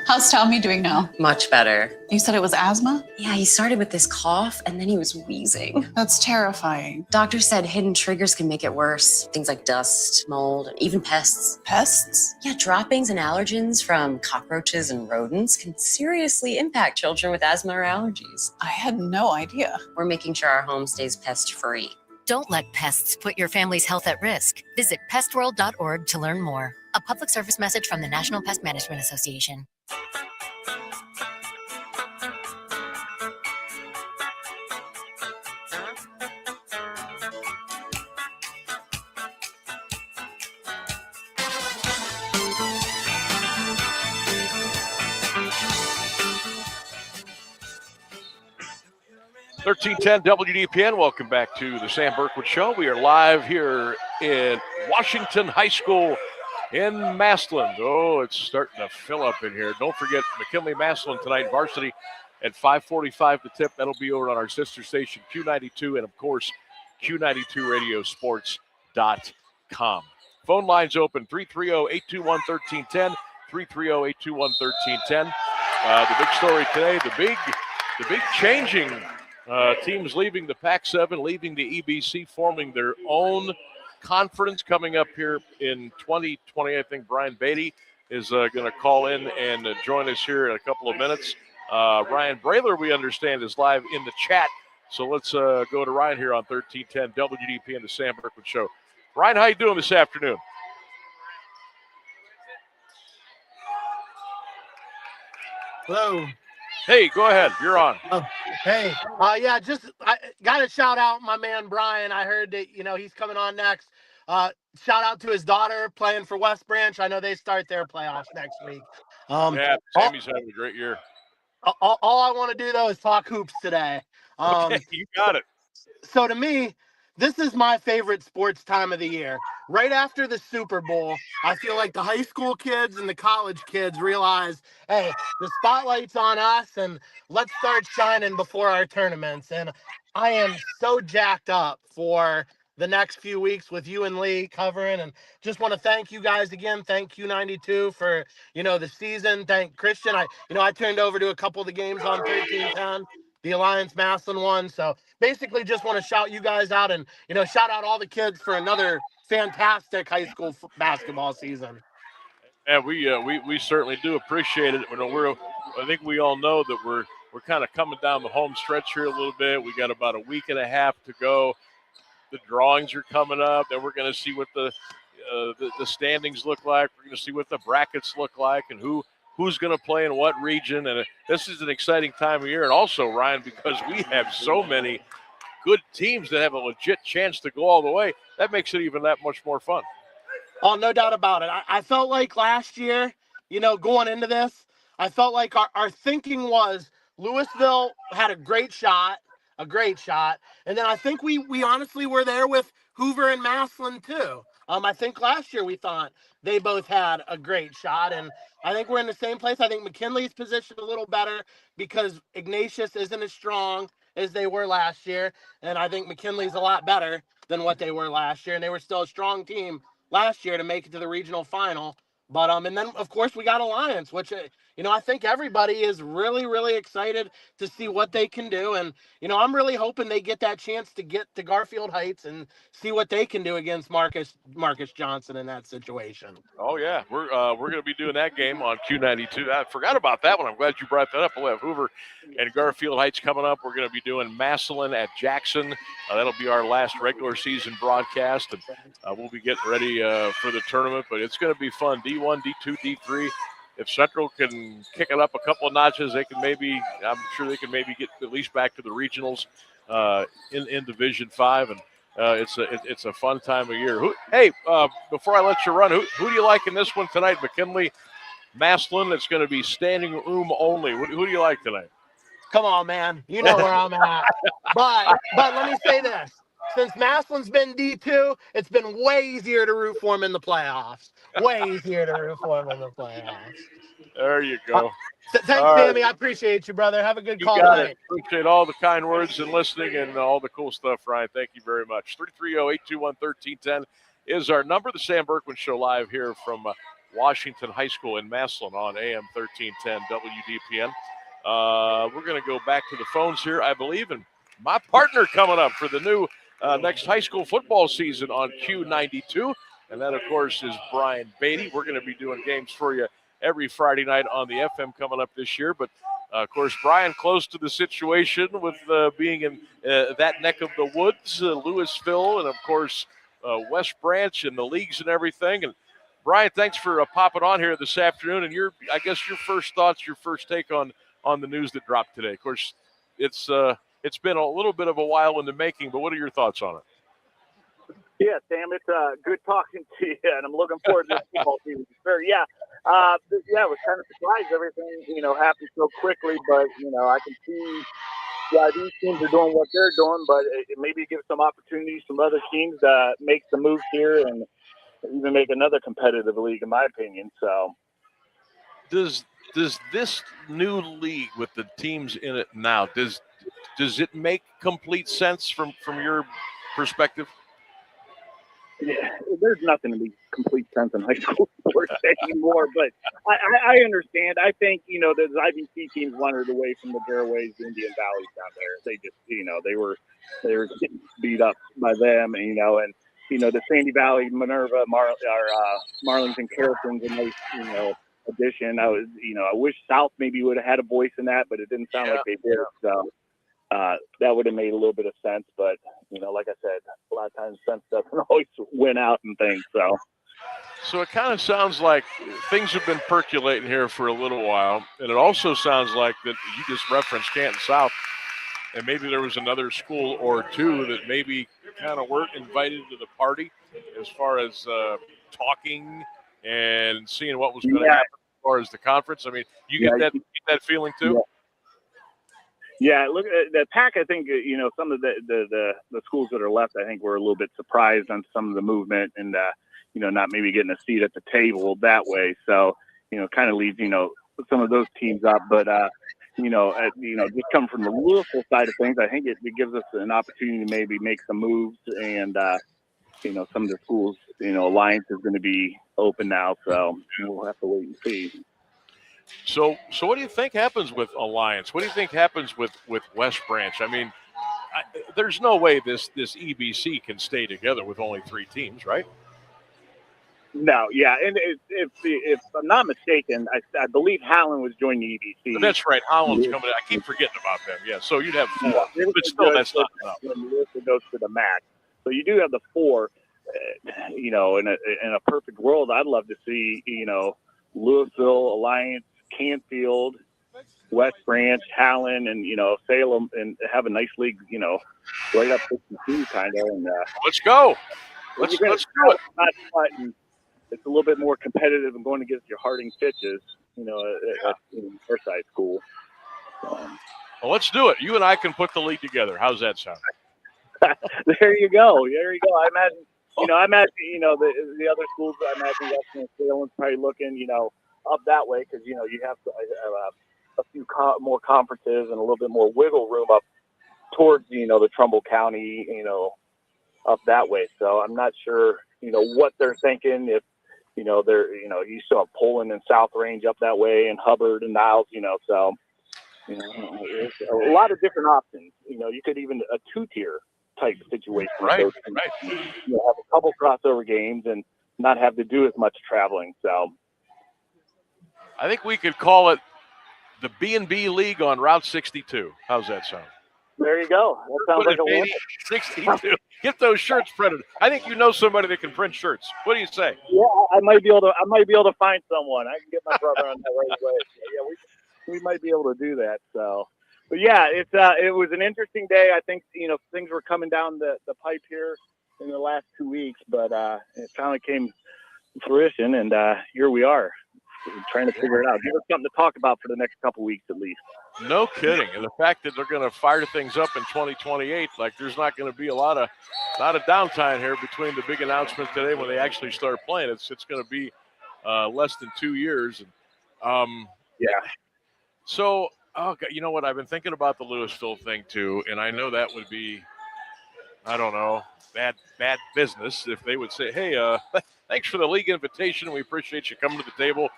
How's Tommy doing now? Much better. You said it was asthma? Yeah, he started with this cough and then he was wheezing. That's terrifying. Doctor said hidden triggers can make it worse. Things like dust, mold, even pests. Pests? Yeah, droppings and allergens from cockroaches and rodents can seriously impact children with asthma or allergies. I had no idea. We're making sure our home stays pest-free. Don't let pests put your family's health at risk. Visit pestworld.org to learn more. A public service message from the National Pest Management Association. AM1310 WDPN. Welcome back to the Sam Bourquin Show. We are live here in Washington High School in Massillon. Oh, it's starting to fill up in here. Don't forget McKinley Massillon tonight, varsity at 5:45 the tip. That'll be over on our sister station, Q92, and of course, Q92radiosports.com. Phone lines open, 330-821-1310, 330-821-1310. The big story today, the big changing teams leaving the Pac-7, leaving the EBC, forming their own conference coming up here in 2020. I think Brian Beatty is going to call in and join us here in a couple of minutes. Ryan Brayler, we understand, is live in the chat. So let's go to Ryan here on 1310 WDPN, the Sam Bourquin Show. Ryan, how you doing this afternoon? Hello. Hey, go ahead. You're on. Hey. Yeah, I got to shout out my man Brian. I heard that, he's coming on next. Shout out to his daughter playing for West Branch. I know they start their playoffs next week. Yeah, Sammy's having a great year. All I want to do, though, is talk hoops today. Okay, you got it. So to me, this is my favorite sports time of the year. Right after the Super Bowl, I feel like the high school kids and the college kids realize, hey, the spotlight's on us, and let's start shining before our tournaments. And I am so jacked up for the next few weeks with you and Lee covering, and just want to thank you guys again. Thank Q92 for, the season. Thank Christian. I turned over to a couple of the games on 1310. The Alliance Massillon one. So basically just want to shout you guys out and, shout out all the kids for another fantastic high school basketball season. Yeah, we certainly do appreciate it. I think we all know that we're kind of coming down the home stretch here a little bit. We got about a week and a half to go. The drawings are coming up, and we're going to see what the standings look like. We're going to see what the brackets look like and who's going to play in what region. And this is an exciting time of year. And also, Ryan, because we have so many good teams that have a legit chance to go all the way, that makes it even that much more fun. Oh, no doubt about it. I felt like last year, going into this, I felt like our thinking was Louisville had a great shot. And then I think we honestly were there with Hoover and Massillon too. I think last year we thought they both had a great shot, and I think we're in the same place. I think McKinley's positioned a little better because Ignatius isn't as strong as they were last year, and I think McKinley's a lot better than what they were last year, and they were still a strong team last year to make it to the regional final. But and then of course we got Alliance, which I think everybody is really, really excited to see what they can do, and I'm really hoping they get that chance to get to Garfield Heights and see what they can do against Marcus Johnson in that situation. Oh yeah, we're going to be doing that game on Q92. I forgot about that one. I'm glad you brought that up. We'll have Hoover and Garfield Heights coming up. We're going to be doing Massillon at Jackson. That'll be our last regular season broadcast, and we'll be getting ready for the tournament. But it's going to be fun. D1, D2, D3. If Central can kick it up a couple of notches, I'm sure they can maybe get at least back to the regionals in Division 5, and it's a fun time of year. Before I let you run, who do you like in this one tonight? McKinley, Massillon. It's going to be standing room only. Who do you like tonight? Come on, man. You know where I'm at. But let me say this. since Massillon's been D2, it's been way easier to root for them in the playoffs. Way easier to root for them in the playoffs. There you go. Thanks, Sammy. I appreciate you, brother. Have a good call got tonight. it. Appreciate all the kind words and listening and all the cool stuff, Ryan. Thank you very much. 330-821-1310 is our number. The Sam Bourquin Show live here from Washington High School in Massillon on AM 1310 WDPN. We're going to go back to the phones here, I believe, and my partner coming up for the new next high school football season on Q92, and that, of course, is Brian Beatty. We're going to be doing games for you every Friday night on the FM coming up this year, but of course, Brian, close to the situation with being in that neck of the woods, Louisville, and of course, West Branch and the leagues and everything. And Brian, thanks for popping on here this afternoon. And I guess your first thoughts, your first take on the news that dropped today. Of course, it's been a little bit of a while in the making, but what are your thoughts on it? Yeah, Sam, it's good talking to you, and I'm looking forward to the football season. Sure, yeah. I was kind of surprised everything, happened so quickly, but, I can see why these teams are doing what they're doing, but it maybe gives some opportunities from other teams to make the moves here and even make another competitive league, in my opinion. So, does this new league with the teams in it now, does it make complete sense from your perspective? Yeah, there's nothing to make complete sense in high school sports anymore, but I understand. I think, those IVC teams wandered away from the Daraways, Indian Valleys down there. They just, they were getting beat up by them, and the Sandy Valley, Minerva, Marlington, Carrollton's a nice, addition. I wish South maybe would have had a voice in that, but it didn't sound like they did. So that would have made a little bit of sense, but like I said, a lot of times sense doesn't always win out and things. So it kind of sounds like things have been percolating here for a little while, and it also sounds like that you just referenced Canton South, and maybe there was another school or two that maybe kind of weren't invited to the party as far as talking and seeing what was going to happen as far as the conference. I mean, you get that feeling too? Yeah, look at the Pac. I think some of the schools that are left, I think, were a little bit surprised on some of the movement and not maybe getting a seat at the table that way. So kind of leaves some of those teams up. But just come from the Louisville side of things, I think it gives us an opportunity to maybe make some moves. And some of the schools, Alliance is going to be open now, so we'll have to wait and see. So what do you think happens with Alliance? What do you think happens with West Branch? I mean, there's no way this EBC can stay together with only 3 teams, right? No, yeah, and if I'm not mistaken, I believe Howland was joining the EBC. That's right, Howland's coming in. I keep forgetting about them. Yeah, so you'd have 4, but still, that's not enough. When Melissa goes to the MAC, so you do have the 4. In a perfect world, I'd love to see Louisville, Alliance, Canfield, West Branch, Howland, and Salem, and have a nice league, right up 52 kind of. And let's go. Let's do it. It's a little bit more competitive and going against your Harding pitches, at our side school. Well, let's do it. You and I can put the league together. How's that sound? There you go. I imagine. I imagine, the other schools, I imagine Western and Salem's probably looking, up that way because, you have a few more conferences and a little bit more wiggle room up towards, the Trumbull County, up that way. So I'm not sure, what they're thinking if, they're, you still have Poland and South Range up that way and Hubbard and Niles, so, there's a lot of different options. You could even a 2-tier type situation. Right. Have a couple crossover games and not have to do as much traveling. So I think we could call it the B&B League on Route 62. How's that sound? There you go. That sounds like a win. 62. Get those shirts printed. I think you know somebody that can print shirts. What do you say? Yeah, I might be able to find someone. I can get my brother on that right away. Yeah, we might be able to do that. So. But yeah, it was an interesting day. I think things were coming down the pipe here in the last 2 weeks, but it finally came to fruition, and here we are. trying to figure it out. Give us something to talk about for the next couple weeks at least. No kidding. And the fact that they're going to fire things up in 2028, like there's not going to be a lot of downtime here between the big announcement today when they actually start playing. It's going to be less than 2 years. And, yeah. So, you know what? I've been thinking about the Louisville thing too, and I know that would be, I don't know, bad business if they would say, hey, thanks for the league invitation. We appreciate you coming to the table.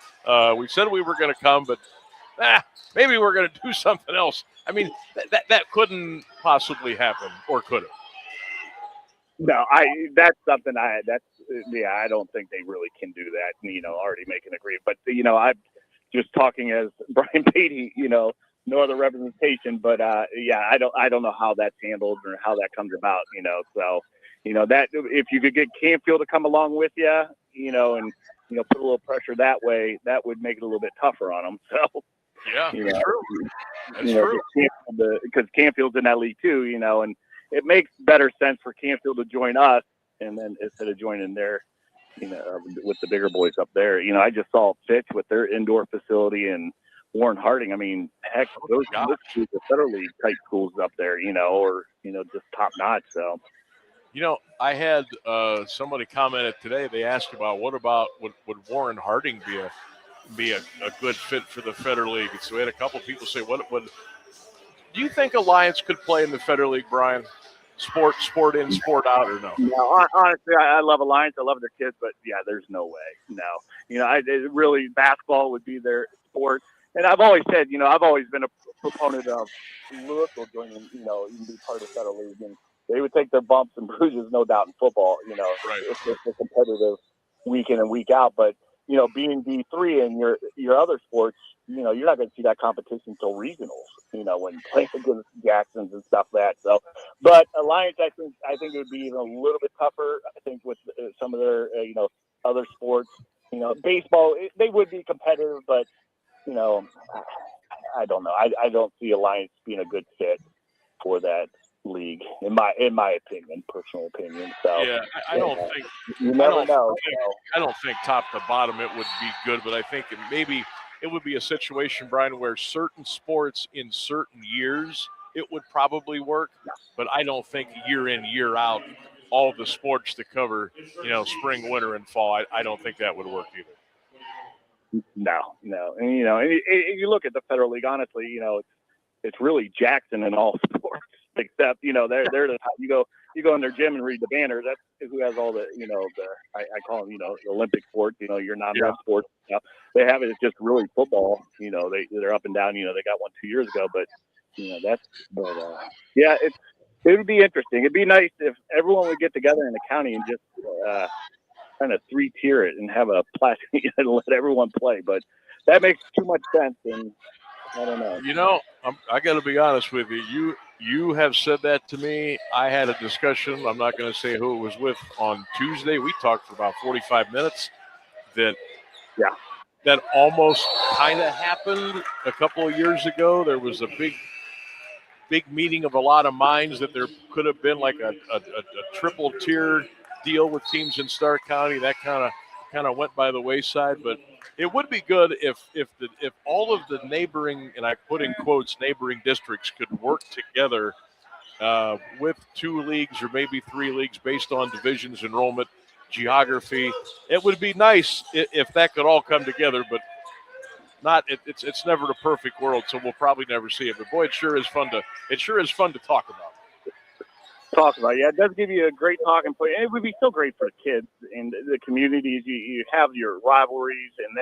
We said we were going to come, but maybe we're going to do something else. I mean, that couldn't possibly happen, or could it? No, that's something I don't think they really can do that, already make an agreement. But, I'm just talking as Brian Beatty, no other representation, but I don't know how that's handled or how that comes about, so, that if you could get Canfield to come along with you, and, put a little pressure that way, that would make it a little bit tougher on them. So, yeah, that's true. That's true. Because Canfield's in that league too, and it makes better sense for Canfield to join us, and then instead of joining their, with the bigger boys up there. I just saw Fitch with their indoor facility and Warren Harding. I mean, heck, those are Federal League type schools up there, or just top notch. So, I had somebody commented today. They asked about would Warren Harding be a good fit for the Federal League? So we had a couple people say, "What do you think Alliance could play in the Federal League, Brian? Sport in, sport out, or no?" No, honestly, I love Alliance. I love their kids, but yeah, there's no way. No, really basketball would be their sport. And I've always said, I've always been a proponent of Louisville joining, even be part of the Federal League, and they would take their bumps and bruises, no doubt, in football. Right. It's a competitive week in and week out, but being D3 and your other sports, you're not going to see that competition until regionals. When playing against Jacksons and stuff like that. So, but Alliance, I think it would be even a little bit tougher. I think with some of their other sports, baseball, they would be competitive, but I don't know. I don't see Alliance being a good fit for that league, in my opinion, personal opinion. So yeah, I don't think you never know. I don't think top to bottom it would be good, but I think maybe it would be a situation, Brian, where certain sports in certain years it would probably work, but I don't think year in, year out, all the sports to cover, spring, winter, and fall. I don't think that would work either. No. And, you look at the Federal League, honestly, it's really Jackson in all sports, except, they're the top. You go in their gym and read the banners. That's who has all the, I call them, the Olympic sports, your non-rep sports. They have it. It's just really football. They're up and down. They got one 2 years ago, but it would be interesting. It'd be nice if everyone would get together in the county and just kind of 3-tier it and have a plastic and let everyone play. But that makes too much sense, and I don't know. I got to be honest with you. You have said that to me. I had a discussion. I'm not going to say who it was with on Tuesday. We talked for about 45 minutes. That almost kind of happened a couple of years ago. There was a big meeting of a lot of minds that there could have been like a triple tier deal with teams in Stark County. That kind of went by the wayside, but it would be good if all of the neighboring, and I put in quotes, neighboring districts could work together with 2 leagues or maybe 3 leagues based on divisions, enrollment, geography. It would be nice if that could all come together, but it's never the perfect world, so we'll probably never see it. But boy, it sure is fun to talk about. Yeah, it does give you a great talking point, and it would be so great for the kids and the communities. You have your rivalries, and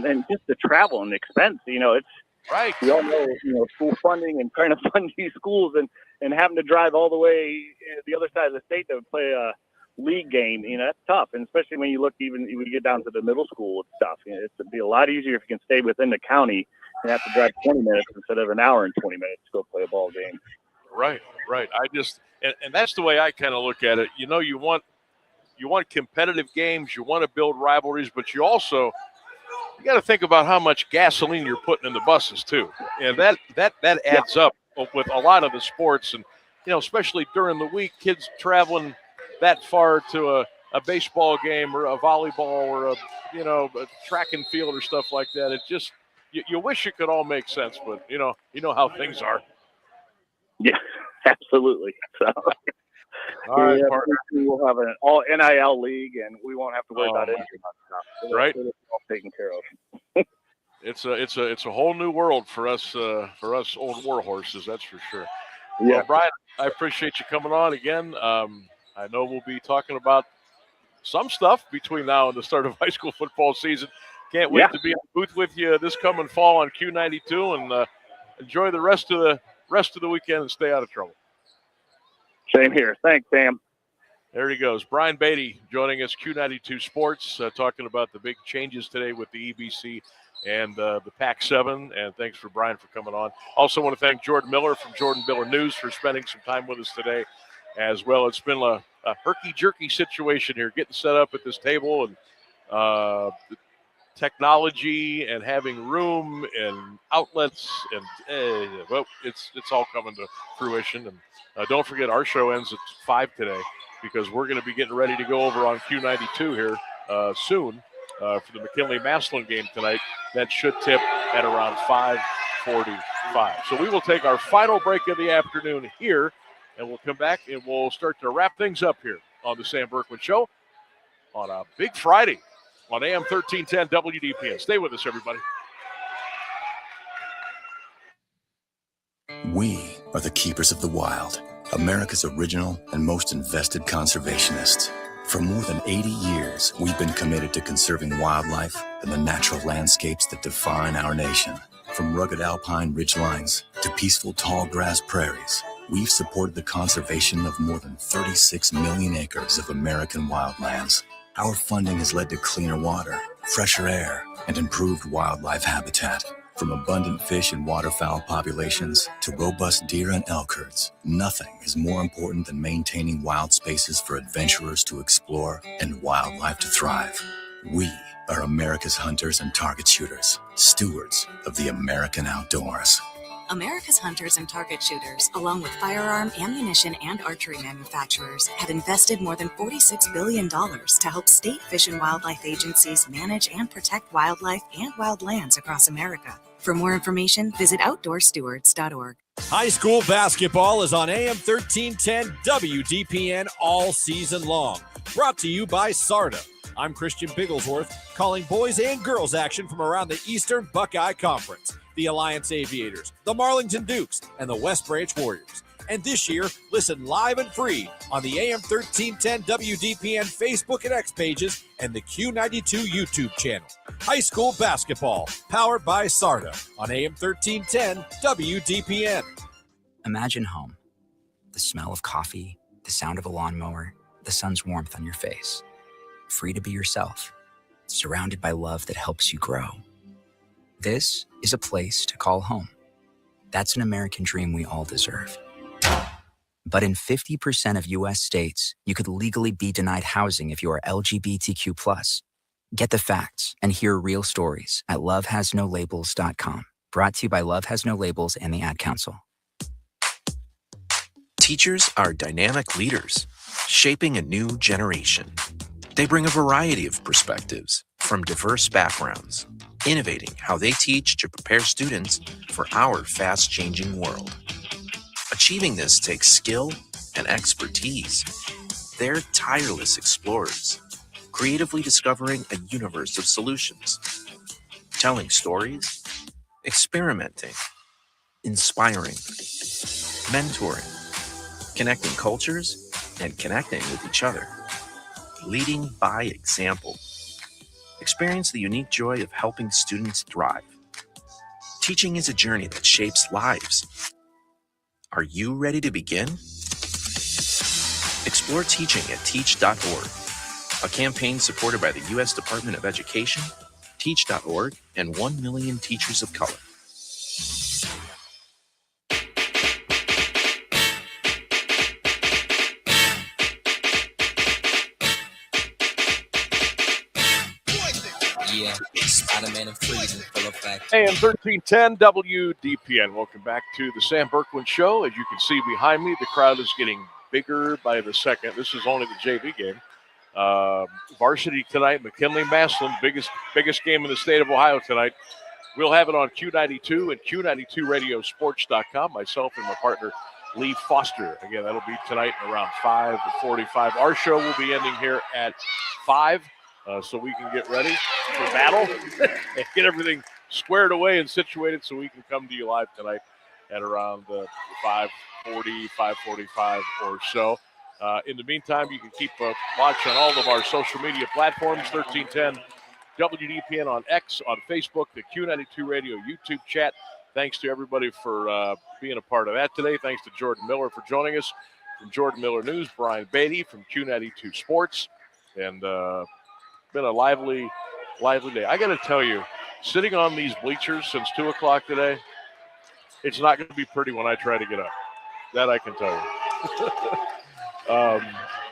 then just the travel and the expense. It's right. We all know, school funding and trying to fund these schools, and having to drive all the way the other side of the state to play a league game. That's tough, and especially when you get down to the middle school and stuff. It'd be a lot easier if you can stay within the county and have to drive 20 minutes instead of an hour and 20 minutes to go play a ball game. Right. And that's the way I kind of look at it. You want competitive games, you want to build rivalries, but you got to think about how much gasoline you're putting in the buses too. And that adds up with a lot of the sports, and especially during the week, kids traveling that far to a baseball game or a volleyball or a track and field or stuff like that. It just you wish it could all make sense, but you know how things are. Yeah, absolutely. So, all right, partner. We'll have an all NIL league, and we won't have to worry about any of that stuff. So right? It's all taken care of. It's a whole new world for us old war horses. That's for sure. Yeah, well, Brian, I appreciate you coming on again. I know we'll be talking about some stuff between now and the start of high school football season. Can't wait to be in the booth with you this coming fall on Q92, and enjoy the rest of the weekend and stay out of trouble. Same here. Thanks, Sam. There he goes. Brian Beatty joining us, Q92 Sports, talking about the big changes today with the EBC and the Pac-7. And thanks for Brian for coming on. Also want to thank Jordan Miller from Jordan Miller News for spending some time with us today as well. It's been a herky-jerky situation here, getting set up at this table and technology and having room and outlets. And well, it's all coming to fruition. And don't forget, our show ends at 5 today because we're going to be getting ready to go over on Q92 here soon for the McKinley-Massillon game tonight. That should tip at around 5:45. So we will take our final break of the afternoon here, and we'll come back and we'll start to wrap things up here on the Sam Bourquin Show on a big Friday on AM1310 WDPN. Stay with us, everybody. We are the keepers of the wild, America's original and most invested conservationists. For more than 80 years, we've been committed to conserving wildlife and the natural landscapes that define our nation. From rugged alpine ridgelines to peaceful tall grass prairies, we've supported the conservation of more than 36 million acres of American wildlands. Our funding has led to cleaner water, fresher air, and improved wildlife habitat. From abundant fish and waterfowl populations to robust deer and elk herds, nothing is more important than maintaining wild spaces for adventurers to explore and wildlife to thrive. We are America's hunters and target shooters, stewards of the American outdoors. America's hunters and target shooters, along with firearm, ammunition, and archery manufacturers, have invested more than $46 billion to help state fish and wildlife agencies manage and protect wildlife and wildlands across America. For more information, visit outdoorstewards.org. High school basketball is on AM 1310 WDPN all season long. Brought to you by SARTA. I'm Christian Bigglesworth, calling boys and girls action from around the Eastern Buckeye Conference. The Alliance Aviators, the Marlington Dukes, and the West Branch Warriors. And this year, listen live and free on the AM 1310 WDPN Facebook and X pages and the Q92 YouTube channel. High school basketball, powered by SARTA on AM 1310 WDPN. Imagine home. The smell of coffee, the sound of a lawnmower, the sun's warmth on your face. Free to be yourself, surrounded by love that helps you grow. This is a place to call home. That's an American dream we all deserve. But in 50% of U.S. states, you could legally be denied housing if you are LGBTQ+. Get the facts and hear real stories at lovehasnolabels.com. Brought to you by Love Has No Labels and the Ad Council. Teachers are dynamic leaders, shaping a new generation. They bring a variety of perspectives from diverse backgrounds, innovating how they teach to prepare students for our fast-changing world. Achieving this takes skill and expertise. They're tireless explorers, creatively discovering a universe of solutions, telling stories, experimenting, inspiring, mentoring, connecting cultures, and connecting with each other, leading by example. Experience the unique joy of helping students thrive. Teaching is a journey that shapes lives. Are you ready to begin? Explore teaching at teach.org, a campaign supported by the U.S. Department of Education, teach.org, and 1 million teachers of color. Yeah, Spider-Man and freezing full effect. AM 1310 WDPN. Welcome back to the Sam Bourquin Show. As you can see behind me, the crowd is getting bigger by the second. This is only the JV game. Varsity tonight, McKinley-Massillon, biggest game in the state of Ohio tonight. We'll have it on Q92 and Q92radiosports.com. Myself and my partner, Lee Foster. Again, that'll be tonight around 5:45. Our show will be ending here at 5, so we can get ready for battle and get everything squared away and situated so we can come to you live tonight at around 5:40, 5:45 or so. In the meantime, you can keep watch on all of our social media platforms, 1310 WDPN on X, on Facebook, the Q92 Radio YouTube chat. Thanks to everybody for being a part of that today. Thanks to Jordan Miller for joining us. From Jordan Miller News, Brian Beatty from Q92 Sports. And been a lively day. I got to tell you, sitting on these bleachers since 2 o'clock today, it's not going to be pretty when I try to get up. That I can tell you.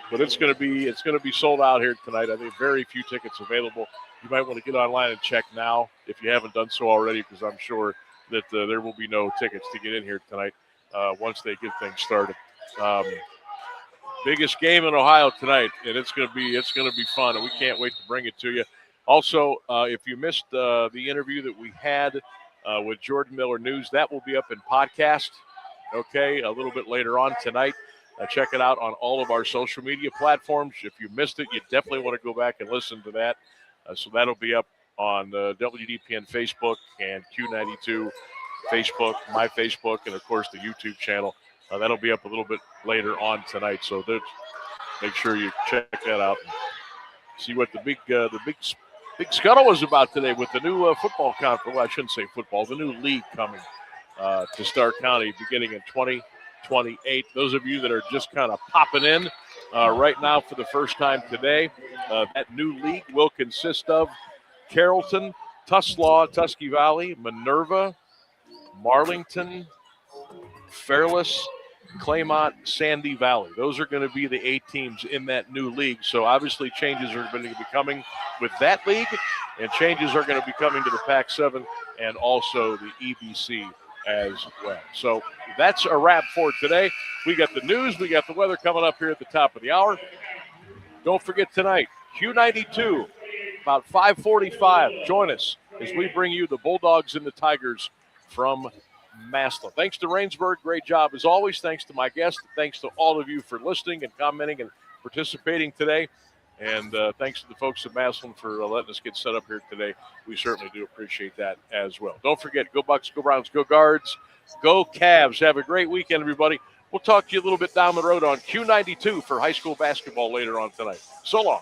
But it's going to be sold out here tonight. I think very few tickets available. You might want to get online and check now if you haven't done so already, because I'm sure that there will be no tickets to get in here tonight once they get things started. Biggest game in Ohio tonight, and it's going to be fun, and we can't wait to bring it to you. Also, if you missed the interview that we had with Jordan Miller News, that will be up in podcast. Okay, a little bit later on tonight. Check it out on all of our social media platforms. If you missed it, you definitely want to go back and listen to that. So that'll be up on the WDPN Facebook and Q92 Facebook, my Facebook, and, of course, the YouTube channel. That'll be up a little bit later on tonight. So make sure you check that out and see what the big scuttle was about today with the new football conference. Well, I shouldn't say football, the new league coming to Stark County beginning in 2028. Those of you that are just kind of popping in right now for the first time today, that new league will consist of Carrollton, Tuslaw, Tusky Valley, Minerva, Marlington, Fairless, Claymont, Sandy Valley. Those are going to be the 8 teams in that new league. So obviously changes are going to be coming with that league, and changes are going to be coming to the Pac-7 and also the EBC as well. So that's a wrap for today. We got the news, we got the weather coming up here at the top of the hour. Don't forget tonight, Q92, about 5:45. Join us as we bring you the Bulldogs and the Tigers from Massillon. Thanks to Rainsburg. Great job as always. Thanks to my guests. Thanks to all of you for listening and commenting and participating today. And thanks to the folks at Massillon for letting us get set up here today. We certainly do appreciate that as well. Don't forget, go Bucks, go Browns, go Guards, go Cavs. Have a great weekend, everybody. We'll talk to you a little bit down the road on Q92 for high school basketball later on tonight. So long.